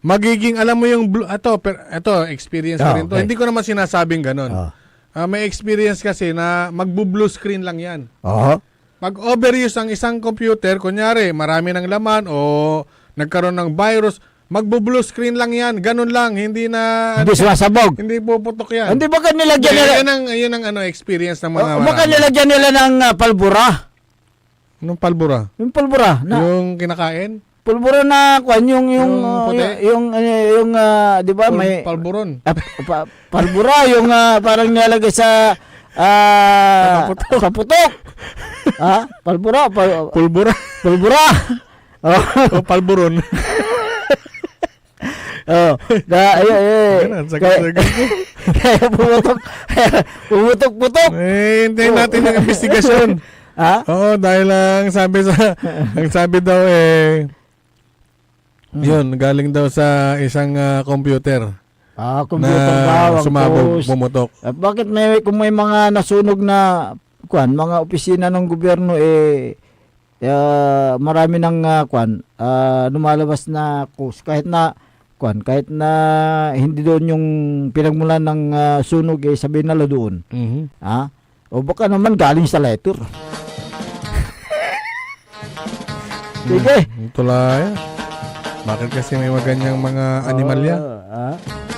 [SPEAKER 6] magiging, alam mo yung, ito, experience ko rin to. Hindi ko naman sinasabing ganun. May experience kasi na magbo-blue screen lang yan. Mag-overuse ang isang computer, kunyari, marami ng laman o nagkaroon ng virus, magbo-blue screen lang yan. Ganun lang, hindi
[SPEAKER 4] sumasabog.
[SPEAKER 6] Hindi puputok yan.
[SPEAKER 4] Hindi baka nilagyan nila
[SPEAKER 6] Yun ang experience ng mga
[SPEAKER 4] baka nilagyan nila ng palbura.
[SPEAKER 6] Anong palbura?
[SPEAKER 4] Yung palbura na
[SPEAKER 6] Yung kinakain?
[SPEAKER 4] pulbura na yung
[SPEAKER 6] puti?
[SPEAKER 4] di ba may
[SPEAKER 6] Palburon.
[SPEAKER 4] palbura yung parang nilalagay sa sa putok. Palbura.
[SPEAKER 6] Pulbura.
[SPEAKER 4] Pulbura.
[SPEAKER 6] O palburon.
[SPEAKER 4] Kaya pumutok-putok.
[SPEAKER 6] Hintayin natin ang investigasyon. Oo, dahil ang sabi daw yun, galing daw sa isang computer.
[SPEAKER 4] Computer
[SPEAKER 6] na sumabog, pumutok.
[SPEAKER 4] Bakit kung may mga nasunog na mga opisina ng gobyerno marami ng lumalabas na cost kahit na hindi doon yung pinagmulan ng sunog sabihin nila doon. O baka naman galing sa letter. Sige.
[SPEAKER 6] Tulay. Bakit kasi may maganyang mga animalya?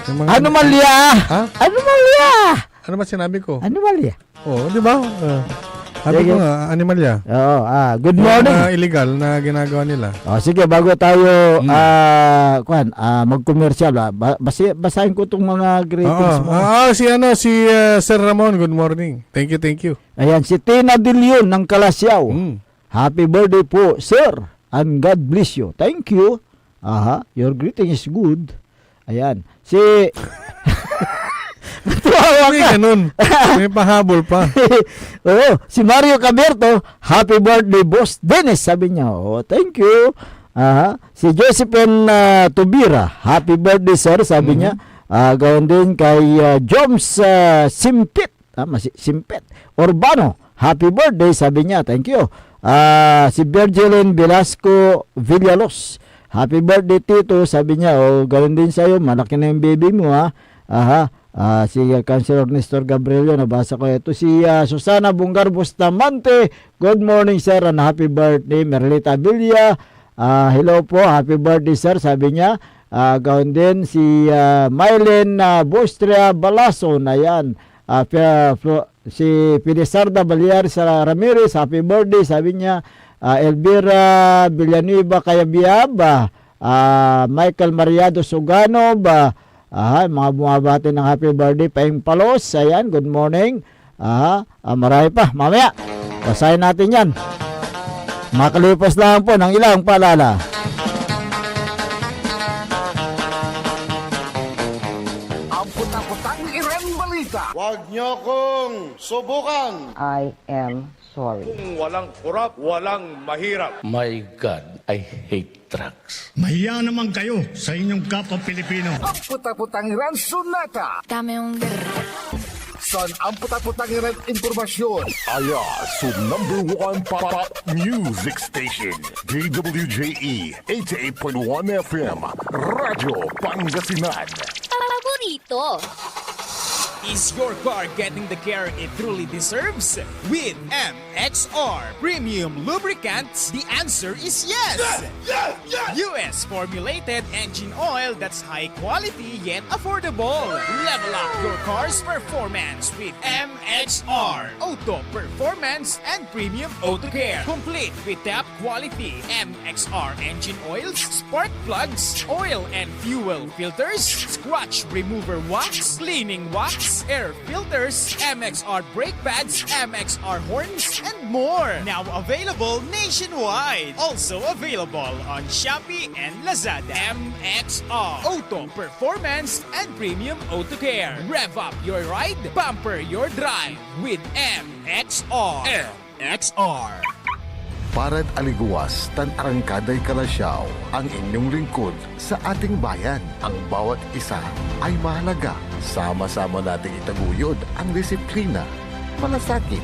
[SPEAKER 4] Anomalya! Anomalya!
[SPEAKER 6] Ano ba sinabi ko?
[SPEAKER 4] Anomalya.
[SPEAKER 6] Oo, di ba? Sabi ko nga, animalya.
[SPEAKER 4] Oo, good morning.
[SPEAKER 6] Illegal na ginagawa nila.
[SPEAKER 4] Sige, bago tayo mag-commercial, basahin ko itong mga greetings mo.
[SPEAKER 6] Si Sir Ramon, good morning. Thank you.
[SPEAKER 4] Ayan, si Tina De Leon ng Kalasyaw. Happy birthday po, sir. And God bless you. Thank you. Your greeting is good. Ayan. Si... Matuwawa ka.
[SPEAKER 6] Ganun. May pahabol pa.
[SPEAKER 4] Si Mario Caberto, happy birthday, Boss Dennis. Sabi niya, thank you. Si Josephine Tubira, happy birthday, sir. Sabi niya, gawin din kay Joms Simpit Urbano, happy birthday. Sabi niya, thank you. Si Virgilin Velasco Villalos. Happy birthday Tito, sabi niya. O ganoon din sa'yo, malaki na yung baby mo ha. Si Councilor Nestor Gabrielio, nabasa ko ito. Si Susana Bungar Bustamante, good morning sir and happy birthday. Merlita Villa, hello po, happy birthday sir, sabi niya. Gawin din si Mylene Bostria Balason, ayan. Si Pilisarda Baliar sa Ramirez, happy birthday, sabi niya. Elvira Villanueva Cayabiaba, Michael Mariado Sugano ba, mga bumabati ng happy birthday. Paing Palos, ayan, good morning. Marami pa, mamaya basahin natin yan. Makalipas lang po ng ilang paalala.
[SPEAKER 3] Ang puta-putang Iran Balita.
[SPEAKER 7] Huwag niyo kong subukan.
[SPEAKER 8] I am sorry.
[SPEAKER 10] Walang kurap, walang mahirap.
[SPEAKER 9] My God, I hate drugs.
[SPEAKER 10] Mahiya naman kayo sa inyong kapwa Pilipino.
[SPEAKER 3] Ang puta-putang Iran Sunata. Son, ang puta-putang Iran Informasyon.
[SPEAKER 1] Ayasu #1 pop music station. DWJE 88.1 FM. Radyo Pangasinan.
[SPEAKER 2] Paborito.
[SPEAKER 5] Is your car getting the care it truly deserves? With MXR Premium Lubricants, the answer is yes! US formulated engine oil that's high quality yet affordable. Level up your car's performance with MXR Auto Performance and Premium Auto Care. Complete with top quality MXR engine oils, spark plugs, oil and fuel filters, scratch remover wax, cleaning wax, air filters, MXR brake pads, MXR horns, and more. Now available nationwide. Also available on Shopee and Lazada. MXR Auto Performance and Premium Auto Care. Rev up your ride, bumper your drive with MXR. MXR.
[SPEAKER 1] Parad aliguas, tan arangkaday kalasyaw, ang inyong lingkod sa ating bayan. Ang bawat isa ay mahalaga. Sama-sama nating itaguyod ang disiplina, malasakit,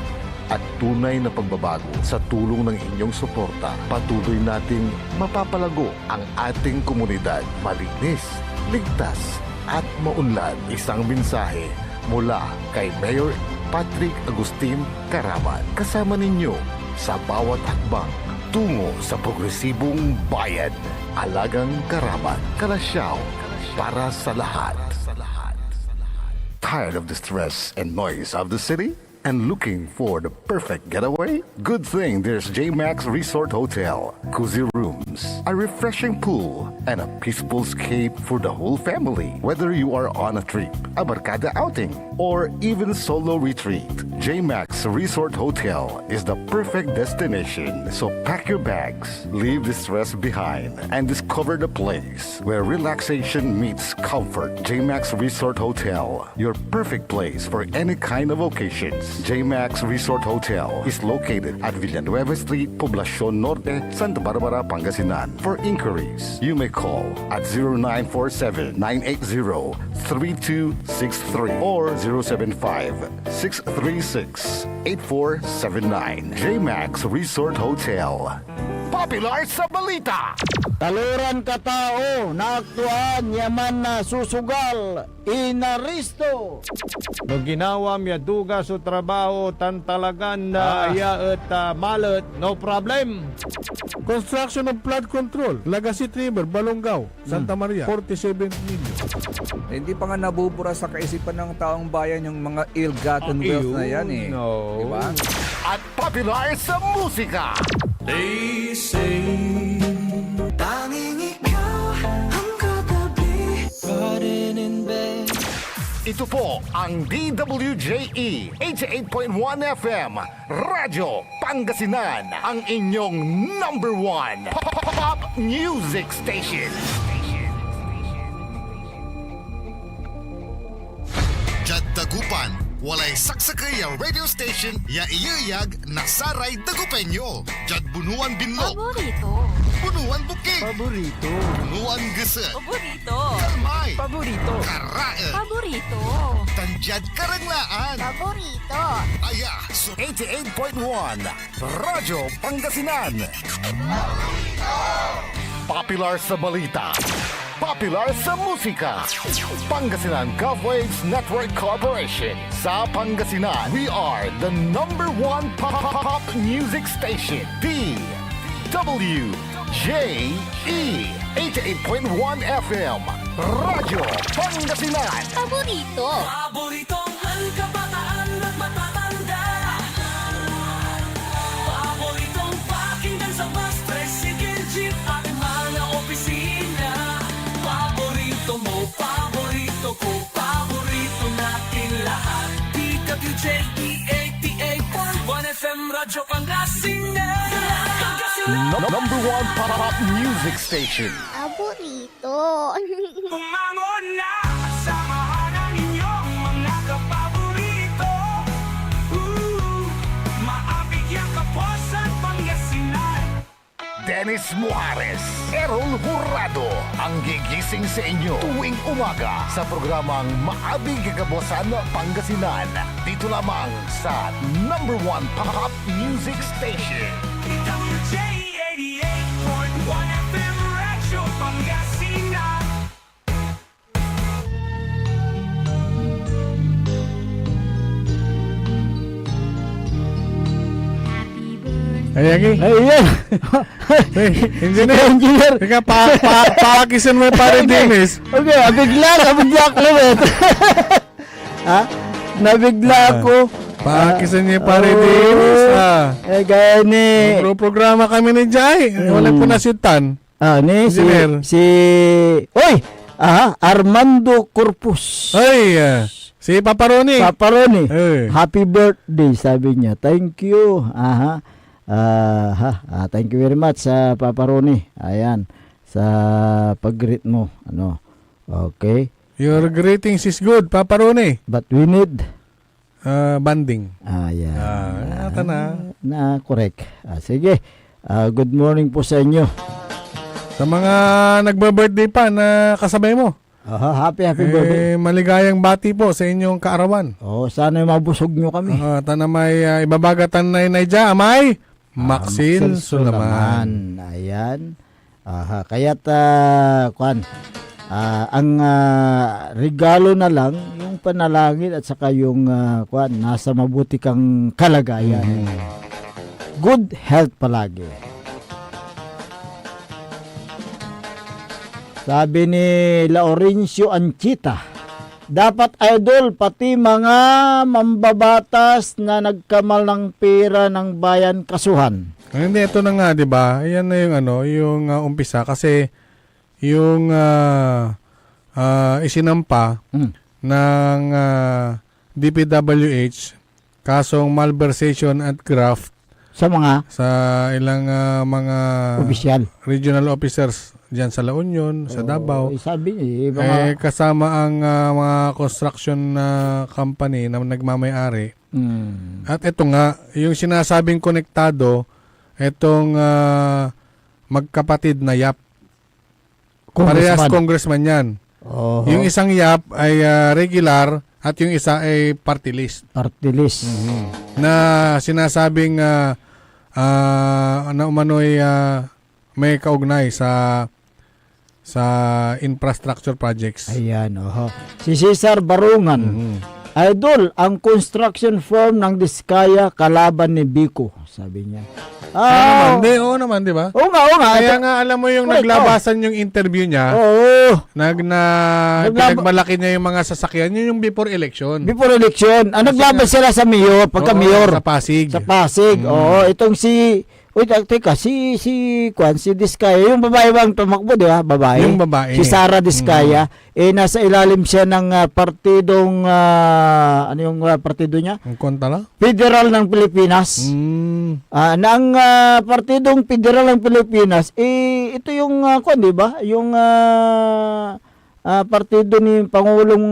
[SPEAKER 1] at tunay na pagbabago. Sa tulong ng inyong suporta, patuloy nating mapapalago ang ating komunidad. Malinis, ligtas, at maunlad. Isang mensahe mula kay Mayor Patrick Agustin Caraman. Kasama ninyo sa bawat hakbang tungo sa progresibong bayan. Alagang Caraman, Kalasyaw, para sa lahat. Tired of the stress and noise of the city? And looking for the perfect getaway? Good thing there's JMax Resort Hotel. Cozy rooms, a refreshing pool, and a peaceful escape for the whole family. Whether you are on a trip, a barkada outing, or even solo retreat, JMax Resort Hotel is the perfect destination. So pack your bags, leave the stress behind, and discover the place where relaxation meets comfort. JMax Resort Hotel, your perfect place for any kind of occasions. JMax Resort Hotel is located at Villanueva Street, Poblacion Norte, Santa Barbara, Pangasinan. For inquiries, you may call at 0947-980-3263 or 075-636-8479. JMax Resort Hotel. Popular sa balita!
[SPEAKER 4] Taluran katao, naaktuan, yaman na susugal, inaristo. No ginawa miya duga sa trabaho, tan talagan na iya at malat, no problem.
[SPEAKER 6] Construction of flood control, Lagasit River, Balongaw, Santa Maria, 47 million.
[SPEAKER 12] Hindi pa nga nabubura sa kaisipan ng taong bayan yung mga ill-gotten wealth na yan eh.
[SPEAKER 4] No.
[SPEAKER 12] Diba?
[SPEAKER 3] At popular sa musika.
[SPEAKER 5] They say tanging ikaw ang katabi pa rin in bed.
[SPEAKER 3] Ito po ang DWJE 88.1 FM Radyo Pangasinan, ang inyong #1 pop music station. Jad Dagupan, walay saksakay ang radio station ya iyayag nasaray Dagupenyo. Jad Bunuan Binlog,
[SPEAKER 2] Paborito.
[SPEAKER 3] Bunuan Bukid,
[SPEAKER 4] Paborito.
[SPEAKER 3] Bunuan Gese,
[SPEAKER 2] Paborito.
[SPEAKER 3] Kalmay,
[SPEAKER 11] Paborito.
[SPEAKER 3] Karael,
[SPEAKER 11] Paborito.
[SPEAKER 3] Tanjad Karanglaan.
[SPEAKER 2] Paborito.
[SPEAKER 3] Aya, so 88.1, Radyo Pangasinan.
[SPEAKER 1] Popular sa balita. Popular sa musika. Pangasinan Golfwaves Network Corporation. Sa Pangasinan, we are the #1 pop music station. DWJE 88.1 FM. Radyo Pangasinan.
[SPEAKER 2] Paborito.
[SPEAKER 5] Paboritong kabataan at matatanda. Paboritong pakinggan sa bus, tricycle, jeep at mga opisina. Paborito mo, paborito ko, paborito natin lahat. DWJE 88.1 FM, Radyo Pangasinan.
[SPEAKER 1] #1 pop music station.
[SPEAKER 2] Paborito.
[SPEAKER 5] Umangon na, samahan ang inyong mga kapaborito. Maabigyan kapusan Pangasinan.
[SPEAKER 1] Dennis Muhares, Errol Hurado, ang gigising sa inyo tuwing umaga sa programang Maabig Kagabosan Pangasinan. Dito lamang sa #1 pop music station.
[SPEAKER 5] WJ 88.1 FM, Radyo Pangasinan.
[SPEAKER 6] Ay, Yagi.
[SPEAKER 4] Ayan.
[SPEAKER 6] Hey, engineer. Teka, pakisan mo yung pare Dennis.
[SPEAKER 4] Okay, nabigla ako ulit. Ha? Nabigla ako.
[SPEAKER 6] Pakisan niya yung pare Dennis.
[SPEAKER 4] Eh, gaya ni...
[SPEAKER 6] Programa kami ni Jai. Wala po nasyutan.
[SPEAKER 4] ni
[SPEAKER 6] Engineer.
[SPEAKER 4] Uy! Armando Corpus.
[SPEAKER 6] Ay, si Paparoni.
[SPEAKER 4] Paparoni.
[SPEAKER 6] Eh.
[SPEAKER 4] Happy birthday, sabi niya. Thank you. Thank you very much sa Paparoni. Ayan. Sa pag-greet mo. Okay.
[SPEAKER 6] Your greetings is good, Paparoni.
[SPEAKER 4] But we need...
[SPEAKER 6] Banding.
[SPEAKER 4] Ayan.
[SPEAKER 6] Ata na.
[SPEAKER 4] Correct. Sige. Good morning po sa inyo.
[SPEAKER 6] Sa mga nagba-birthday pa na kasabay mo.
[SPEAKER 4] Happy birthday.
[SPEAKER 6] Maligayang bati po sa inyong kaarawan.
[SPEAKER 4] Sana mabusog nyo kami.
[SPEAKER 6] Tana may ibabagatan na Naija, amay Maxine Sulaman.
[SPEAKER 4] Ayan. Kaya't ang regalo na lang yung panalangin at saka yung nasa mabuti kang kalagayan. Good health palagi. Sabi ni Laurencio Anchita, dapat idol pati mga mambabatas na nagkamal ng pera ng bayan kasuhan.
[SPEAKER 6] Hindi, ito na nga, di ba? Ayan na yung yung umpisa kasi yung isinampa ng DPWH kasong malversation at graft
[SPEAKER 4] Sa
[SPEAKER 6] ilang mga
[SPEAKER 4] opisyal,
[SPEAKER 6] regional officers diyan sa La Union, sa Davao.
[SPEAKER 4] Sabi niya,
[SPEAKER 6] kasama ang mga construction company na nagmamay-ari. At ito nga, yung sinasabing konektado, itong magkapatid na YAP. Parehas congressman yan. Yung isang YAP ay regular at yung isa ay party list.
[SPEAKER 4] Party list.
[SPEAKER 6] Na sinasabing na umano'y may kaugnay sa infrastructure projects.
[SPEAKER 4] Ayan, Si Cesar Barungan. Idol, ang construction firm ng Diskaya kalaban ni Biko, sabi niya.
[SPEAKER 6] Oo naman, di ba?
[SPEAKER 4] Oo nga.
[SPEAKER 6] Kaya nga alam mo yung naglabasan yung interview niya.
[SPEAKER 4] Oo.
[SPEAKER 6] Pinagmalaki niya yung mga sasakyan, yun yung before election.
[SPEAKER 4] Before election. Naglaban sila sa mayor, pagka-mayor.
[SPEAKER 6] Sa Pasig.
[SPEAKER 4] Sa Pasig. Oo, itong si... Uy, teka, si Diskaya, yung babae bang tumakbo, di ba? Babae.
[SPEAKER 6] Yung babae.
[SPEAKER 4] Si Sara Diskaya. Nasa ilalim siya ng partidong, ano yung partido niya?
[SPEAKER 6] Ang kontala?
[SPEAKER 4] Federal ng Pilipinas. Ang partidong Federal ng Pilipinas, ito yung, di ba? Yung partido ni Pangulong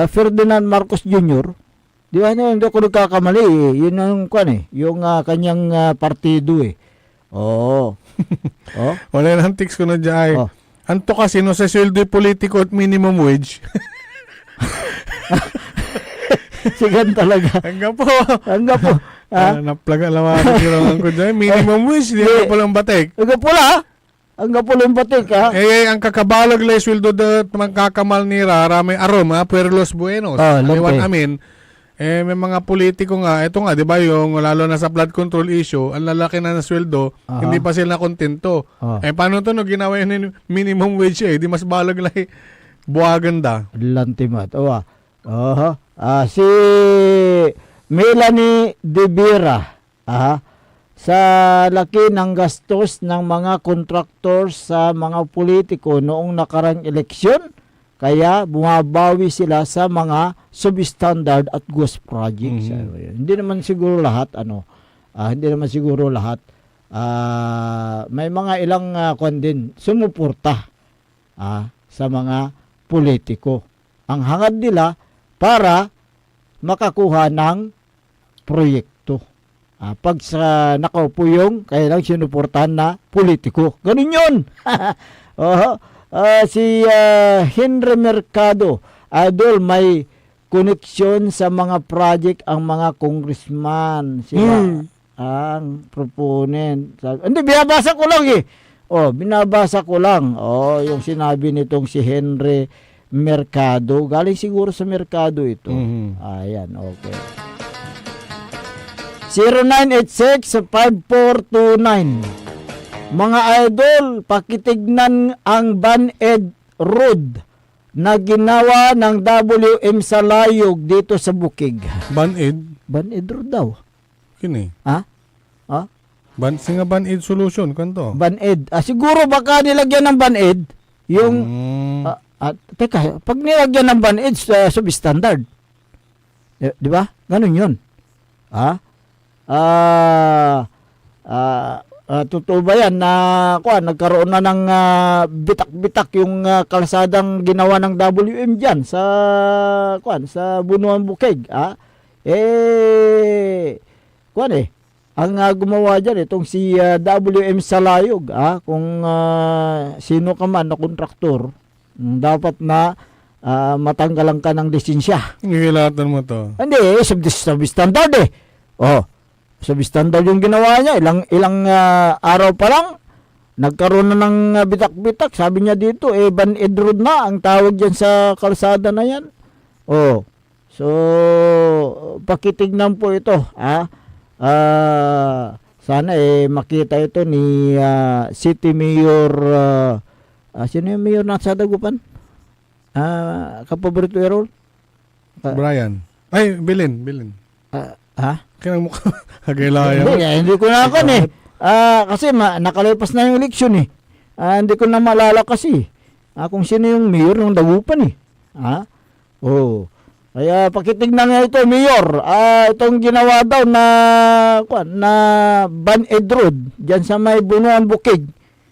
[SPEAKER 4] Ferdinand Marcos Jr., di ba? Hindi ako nagkakamali Yun ang yung kanyang partido Oo.
[SPEAKER 6] Wala nang tics ko na dyan. Anto kasi no sa sweldo politiko at minimum wage.
[SPEAKER 4] Sigan talaga.
[SPEAKER 6] Hanggang po.
[SPEAKER 4] Hanggang po.
[SPEAKER 6] Naplaga lawan ko dyan. Minimum wage, di na palang batik.
[SPEAKER 4] Hanggang pula. Hanggang pula yung batik, ha?
[SPEAKER 6] Ang kakabalag lay sweldo dat magkakamal ni Rara may arom ha, Puerlos Buenos. Iwan amin. May mga politiko nga, ito nga, di ba yung lalo na sa flood control issue, ang lalaki na sweldo, hindi pa sila kontento. Paano to no, ginawa yun yung minimum wage di mas balag lay buwagan da.
[SPEAKER 4] Lantimat. Si Melanie De Vera, sa laki ng gastos ng mga contractors sa mga politiko noong nakarang eleksyon, kaya bumabawi sila sa mga substandard at ghost projects. Hindi naman siguro lahat, hindi naman siguro lahat. May mga ilang din sumuporta sa mga politiko. Ang hangad nila para makakuha ng proyekto. Pag sa nakaupo yung kailang sinuportahan na politiko. Ganun yun. Si Henry Mercado, idol, may koneksyon sa mga project ang mga congressman. Sila ang proponent. Hindi, binabasa ko lang binabasa ko lang. Yung sinabi nitong si Henry Mercado. Galing siguro sa Mercado ito. Ayan, okay. 0986-5429. Mga idol, pakitignan ang Ban-Ed Road na ginawa ng WM sa Layog dito sa Bukig.
[SPEAKER 6] Ban-Ed?
[SPEAKER 4] Ban-Ed Road daw.
[SPEAKER 6] Kini? Singa Ban-Ed solution, kanto?
[SPEAKER 4] Ban-Ed. Siguro baka nilagyan ng Ban-Ed yung... teka, pag nilagyan ng Ban-Ed substandard. Di ba? Ganun yun. Totoo ba yan na nagkaroon na ng bitak-bitak yung kalsadang ginawa ng WM dyan sa Bunuan Bukig. Ang gumawa dyan itong si WM Salayog. Kung sino ka man na kontraktor, dapat na matanggalan ka ng lisensya.
[SPEAKER 6] Ngilatan mo to.
[SPEAKER 4] Hindi, substandard substandard yung ginawa niya. Ilang araw pa lang, nagkaroon na ng bitak-bitak. Sabi niya dito, Ban-Ed Road na ang tawag dyan sa kalsada na yan. So, pakitignan po ito. Sana makita ito ni City Mayor, sino yung mayor na sa Dagupan? Kapaborito Errol?
[SPEAKER 6] Brian. Ay, Bilin. Kaya mukha hagilaya.
[SPEAKER 4] Hindi ko na ako kasi nakalipas na yung eleksyon hindi ko na maalala kasi kung sino yung mayor ng Dagupan Kaya pakitignan nga ito, Mayor. Itong ginawa daw na Ban-Ed Road dyan sa may Bunuan Bukig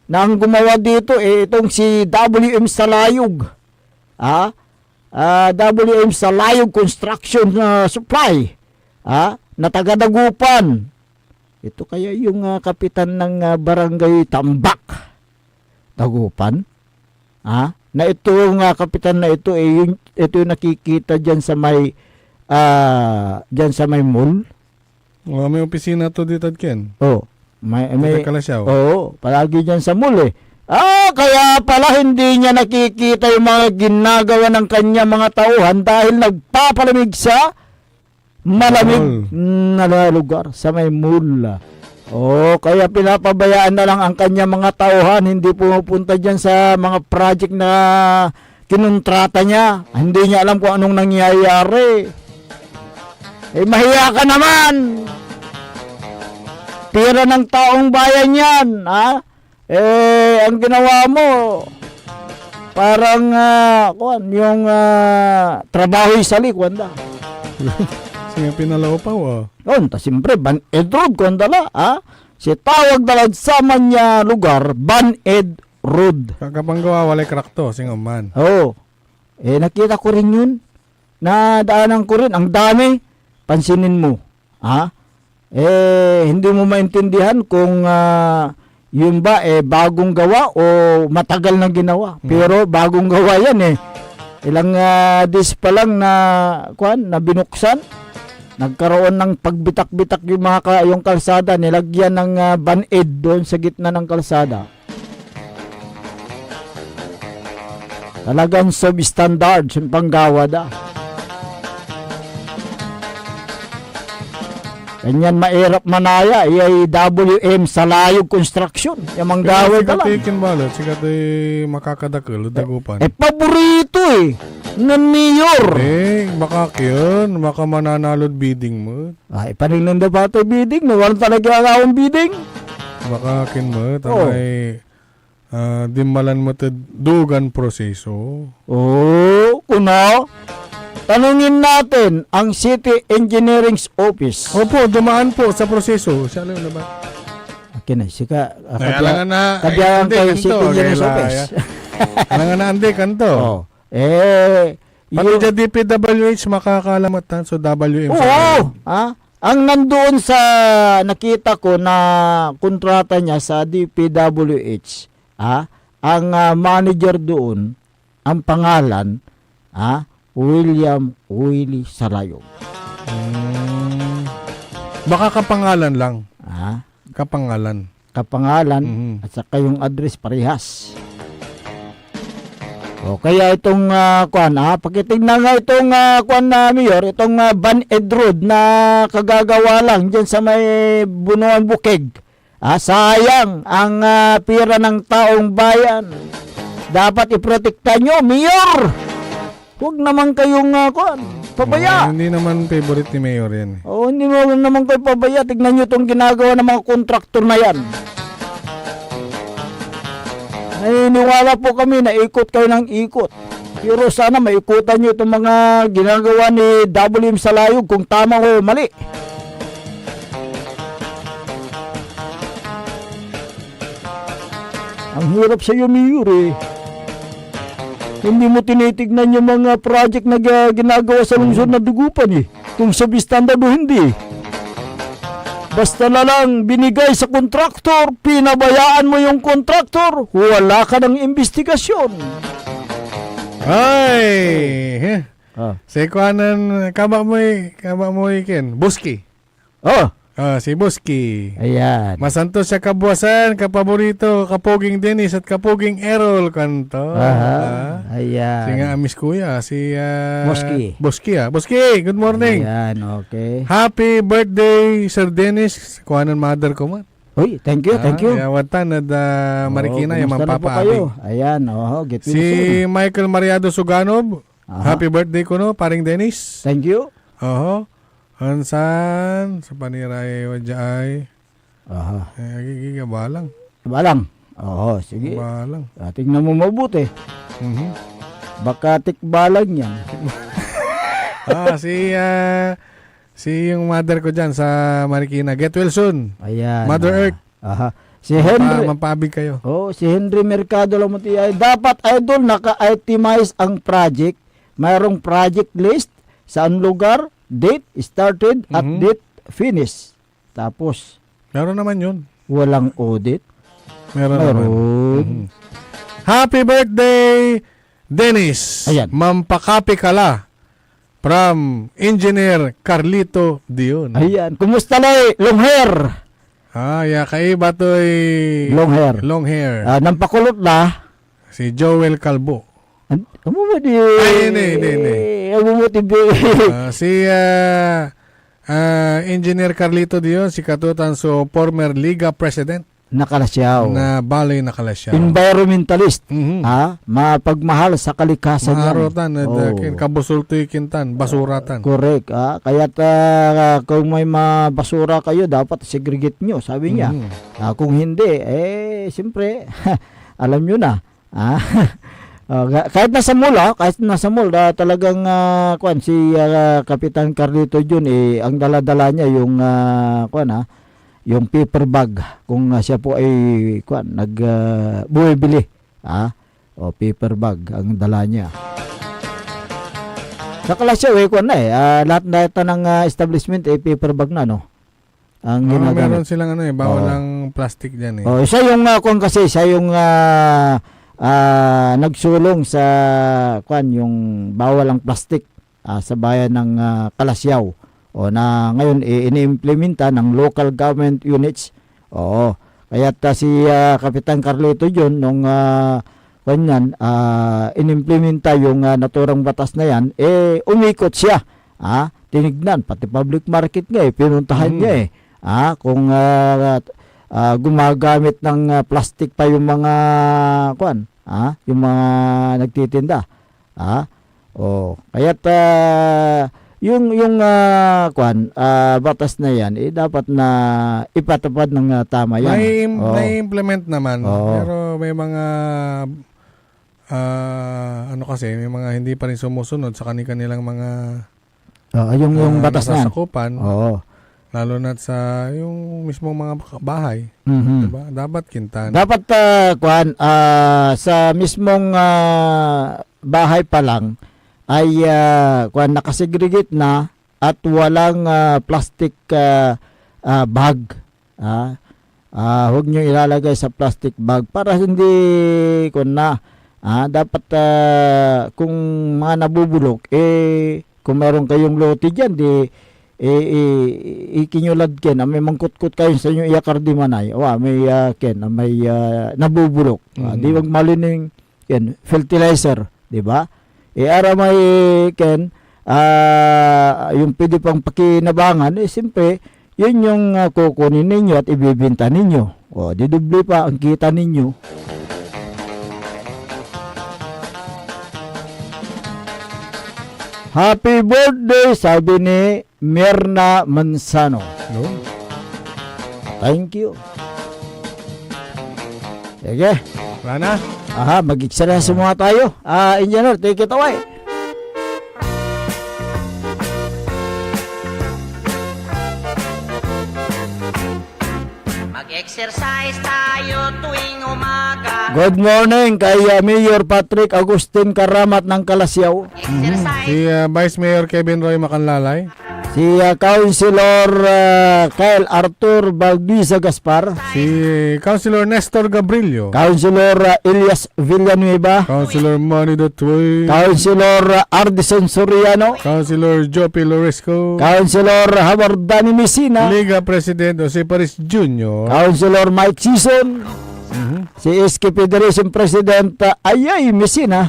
[SPEAKER 4] na ang gumawa dito itong si WM Salayog. WM Salayog Construction Supply. Na taga-Dagupan. Ito kaya yung kapitan ng barangay Tambak. Dagupan. Na ito yung kapitan na ito ito yung nakikita diyan sa may mall.
[SPEAKER 6] May opisina to dito, Ken.
[SPEAKER 4] May
[SPEAKER 6] Kalasyaw.
[SPEAKER 4] palagi diyan sa mall kaya pala hindi niya nakikita yung mga ginagawa ng kanya mga tauhan dahil nagpapalamig sa malamig na lugar sa may mall. Kaya pinapabayaan na lang ang kanya mga tauhan, hindi pumupunta dyan sa mga project na kinontrata niya. Hindi niya alam kung anong nangyayari. Mahiya ka naman! Pira ng taong bayan yan, ang ginawa mo, parang, yung trabaho sa likod,
[SPEAKER 6] Sige, pinalaw pa
[SPEAKER 4] siyempre, Ban-Ed Road, kundala, si tawag dalad sa manya lugar, Ban-Ed Road.
[SPEAKER 6] Kakapanggawa, walay krakto, singaman.
[SPEAKER 4] Nakita ko rin yun. Nadaanan ko rin, ang dami. Pansinin mo. Hindi mo maintindihan kung Yun ba bagong gawa o matagal nang ginawa? Pero bagong gawa yan Ilang days pa lang na binuksan. Nagkaroon ng pagbitak-bitak yung kalsada, nilagyan ng band-aid doon sa gitna ng kalsada. Talagang substandard yung panggawa da. Ganyan mahirap manaya, ay WM sa layog construction. Yung manggawa da lang.
[SPEAKER 6] Sikat balot, sikat makakadakil, dagupan.
[SPEAKER 4] Paborito ng mayor.
[SPEAKER 6] Baka yun, baka mananalod bidding mo.
[SPEAKER 4] Ay, panilang na ba ito bidding? Walang talaga akong bidding.
[SPEAKER 6] Baka kin mo, tamay dimalan mo ito dugan proseso.
[SPEAKER 4] Kuno. Tanungin natin ang City Engineering's Office.
[SPEAKER 6] Opo, dumaan po sa proseso. Siya alam na ba?
[SPEAKER 4] Okay na, sika.
[SPEAKER 6] Alangan na,
[SPEAKER 4] Kabiyagan kay City Engineering's Office.
[SPEAKER 6] Alangan na, andi, kanto. Pati
[SPEAKER 4] Yung,
[SPEAKER 6] dyan DPWH makakalamatan so WM.
[SPEAKER 4] ang nandoon sa nakita ko na kontrata niya sa DPWH, ang manager doon, ang pangalan, William Willie Sarayog.
[SPEAKER 6] Baka kapangalan lang.
[SPEAKER 4] Kapangalan
[SPEAKER 6] Mhm.
[SPEAKER 4] at saka yung address parehas. O kaya itong pakitignan nga itong Mayor, itong Ban-Ed Road na kagagawa lang diyan sa may Bunuan Bukeg. Sayang ang pira ng taong bayan. Dapat iprotekta nyo, Mayor. Huwag naman kayong pabaya.
[SPEAKER 6] Hindi naman favorite ni Mayor yan.
[SPEAKER 4] Hindi mo naman kayo pabaya. Tignan nyo itong ginagawa ng mga kontraktor na yan. Naniniwala po kami na ikot kayo ng ikot. Pero sana maikutan nyo itong mga ginagawa ni WM Salayog kung tama o mali. Ang hirap sa iyo, Mayor Hindi mo tinitignan yung mga project na ginagawa sa lungsod na dugupan kung substandard o hindi. Basta na lang binigay sa kontraktor, pinabayaan mo yung kontraktor, wala ka ng investigasyon.
[SPEAKER 6] Ay! Sekuanan, kaba mo ikin. Buski. Si Buski.
[SPEAKER 4] Ayan.
[SPEAKER 6] Masantos siya kabuasan, kapaborito, kapoging Dennis at kapoging Errol kanto.
[SPEAKER 4] Ayan.
[SPEAKER 6] Si nga amis kuya, si
[SPEAKER 4] Buski.
[SPEAKER 6] Buski, good morning.
[SPEAKER 4] Ayan, okay.
[SPEAKER 6] Happy birthday, Sir Dennis. Kuhanan mother ko man.
[SPEAKER 4] Uy, thank you.
[SPEAKER 6] Yawatan at Marikina, yung
[SPEAKER 4] kumusta na po kayo?
[SPEAKER 6] mampapaabing.
[SPEAKER 4] Ayan, get
[SPEAKER 6] Si Michael Mariado Suganov, happy birthday ko no, paring Dennis.
[SPEAKER 4] Thank you.
[SPEAKER 6] Hansan, sa paniray wajay. Balang.
[SPEAKER 4] Balang. Sige.
[SPEAKER 6] Balang.
[SPEAKER 4] Tingnan mo mabuti. Baka tikbalang yan.
[SPEAKER 6] Si yung mother ko dyan sa Marikina. Get well soon.
[SPEAKER 4] Ayan.
[SPEAKER 6] Mother Earth.
[SPEAKER 4] Si Henry.
[SPEAKER 6] Mampabig kayo.
[SPEAKER 4] Si Henry Mercado lang dapat idol naka-itemize ang project. Mayroong project list, saan lugar, date started at date finish. Tapos
[SPEAKER 6] meron naman yun.
[SPEAKER 4] Walang audit.
[SPEAKER 6] Meron. Naman. Happy birthday, Dennis.
[SPEAKER 4] Ayan.
[SPEAKER 6] Mampakapi kala from Engineer Carlito Dion.
[SPEAKER 4] Ayan. Kumusta na long hair?
[SPEAKER 6] Kaiba to'y
[SPEAKER 4] Long hair.
[SPEAKER 6] Long
[SPEAKER 4] Nampakulot na.
[SPEAKER 6] Si Joel Calbo.
[SPEAKER 4] Hindi.
[SPEAKER 6] Si Engineer Carlito Dion, si Katutan former Liga President.
[SPEAKER 4] Nakalasyaw.
[SPEAKER 6] Na balay nakalasyaw.
[SPEAKER 4] Environmentalist. Mapagmahal sa kalikasan yan.
[SPEAKER 6] Maharotan. Kabusultoy kintan. Basuratan.
[SPEAKER 4] Correct. Kaya't kung may mabasura kayo, dapat segregate nyo, sabi niya. Kung hindi, siyempre, alam nyo na. Kahit nasa mall, talagang si Kapitan Carlito Jun, ang dala-dala niya yung yung paper bag kung siya po ay buwibili paper bag ang dala niya. Sa klasya lahat ng establishment paper bag na no. Ang ginagamit.
[SPEAKER 6] Meron silang bawal ng plastic dyan eh.
[SPEAKER 4] Oh, siya yung kung kasi siya yung nagsulong sa yung bawal ang plastic sa bayan ng Kalasyaw. O na ngayon iniimplementa ng local government units. Oo. Kaya si Kapitan Carlito John nung inimplementa yung naturang batas na yan, umikot siya. Tinignan pati public market nga pinuntahan niya kung gumagamit ng plastic pa yung mga yung mga nagtitinda. Kaya't yung batas na yan dapat na ipatupad ng tama yan.
[SPEAKER 6] May implement naman pero may mga kasi may mga hindi pa rin sumusunod sa kanilang mga
[SPEAKER 4] yung batas na
[SPEAKER 6] nasasakupan. Lalo na sa yung mismong mga bahay. Diba? Dapat kintan.
[SPEAKER 4] Dapat sa mismong bahay pa lang ay nakasegregate na at walang plastic bag. Huwag nyo ilalagay sa plastic bag para hindi dapat kung mga nabubulok kung meron kayong lote dyan ikinyulad ken may mangkutkut kayo sa inyong iyakardimanay may may nabubulok di wag malining fertilizer, di ba? Ara may yung pwede pang pakinabangan siyempre yun yung kukunin ninyo at ibibenta ninyo. Didoble pa ang kita ninyo. Happy birthday, sabi ni Mirna Mansano. Thank you. Sige.
[SPEAKER 6] Wala na?
[SPEAKER 4] Mag-exercise muna tayo. Engineer, take it away.
[SPEAKER 5] Mag-exercise tayo tuwing umaga.
[SPEAKER 4] Good morning kay Mayor Patrick Agustin Karamat ng Kalasyaw.
[SPEAKER 6] Si Vice Mayor Kevin Roy Macanlalay.
[SPEAKER 4] Si Councilor Kyle Arthur Baldiza Gaspar.
[SPEAKER 6] Si Councilor Nestor Gabrilio.
[SPEAKER 4] Councilor Elias Villanueva.
[SPEAKER 6] Councilor Manny Dutwoy.
[SPEAKER 4] Councilor Ardison Soriano.
[SPEAKER 6] Councilor Jopi Loresco.
[SPEAKER 4] Councilor Howard Dani Messina.
[SPEAKER 6] Liga President Jose Paris Jr.
[SPEAKER 4] Councilor Mike Sison. Si SK Federation President Ayay Messina.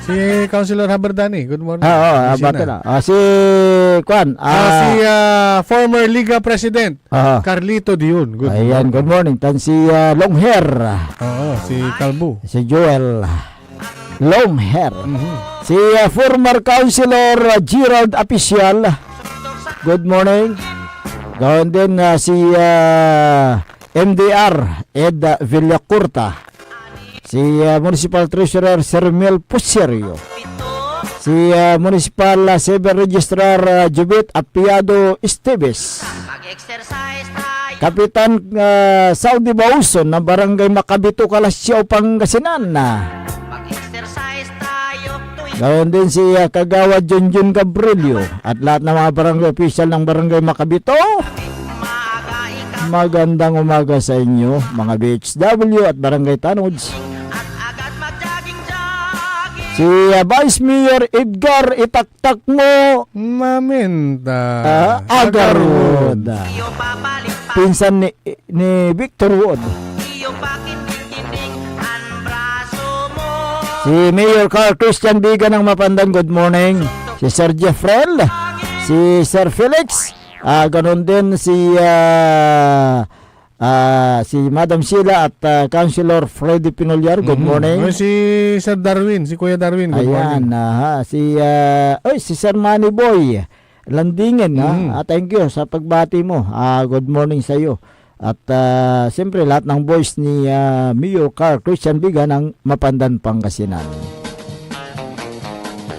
[SPEAKER 6] Si Councilor Haberdani. Good morning.
[SPEAKER 4] Si
[SPEAKER 6] former Liga President Carlito Dion. Good morning.
[SPEAKER 4] Good morning. Si long hair.
[SPEAKER 6] Si Calbu.
[SPEAKER 4] Si Joel long hair. Si former Councilor Gerald Apicial. Good morning. Gawin din si MDR Ed Villacurta. Si Municipal Treasurer Sir Mel Puserio. Si Municipal Civil Registrar Jubit Apiado Esteves. Kapitan Saudi Bauson ng Barangay Macabito, Kalasyaw, Pangasinan. Gawin din si Kagawad Junjun Gabrilio at lahat ng mga barangay official ng Barangay Macabito. Magandang umaga sa inyo mga BHW at Barangay Tanods. Si Vice Mayor Edgar Itaktak mo
[SPEAKER 6] Maminda
[SPEAKER 4] Agarwood. Pinsan ni Victor Wood. Si Mayor Carl Christian Biga ng Mapandan, good morning. Si Sir Jeffrel. Si Sir Felix. Ganon din si Madam Sheila at Councilor Freddy Pinolyar, good morning.
[SPEAKER 6] Si Sir Darwin, si Kuya Darwin, good morning.
[SPEAKER 4] Si Sir Manny Boy Landingen, thank you sa pagbati mo. Good morning sa iyo. At siyempre lahat ng boys ni Mayor Carl Christian Biga ng Mapandan, Pangasinan.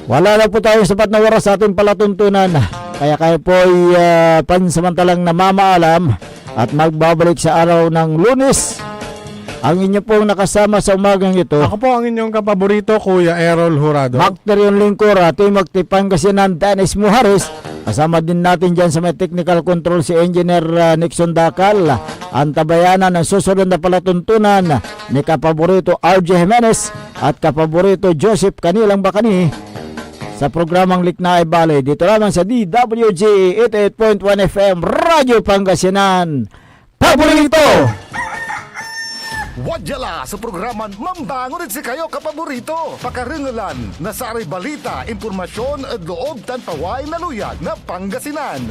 [SPEAKER 4] Wala na po tayo sapat na oras sa ating palatuntunan. Kaya kayo po ay pansamantalang namamaalam at magbabalik sa araw ng Lunes Ang inyo pong nakasama sa umagang ito,
[SPEAKER 6] Ako po ang inyong kapaborito, Kuya Errol Jurado.
[SPEAKER 4] Macterion Lingkor, Atoy Magtipangasinan, Dennis Muhares. Kasama din natin dyan sa may technical control si Engineer Nixon Dakal. Ang tabayanan ng susunod na palatuntunan ni kapaborito RJ Jimenez at kapaborito Joseph Kanilang Bakani sa programang Liknae Valley. Dito lamang sa DWG 88.1 FM, Radyo Pangasinan. Paborito!
[SPEAKER 3] Wadyala sa programan Mambangon si kayo kapaborito. Pakaringalan na sa balita, impormasyon at loob tan paway na luyag na Pangasinan.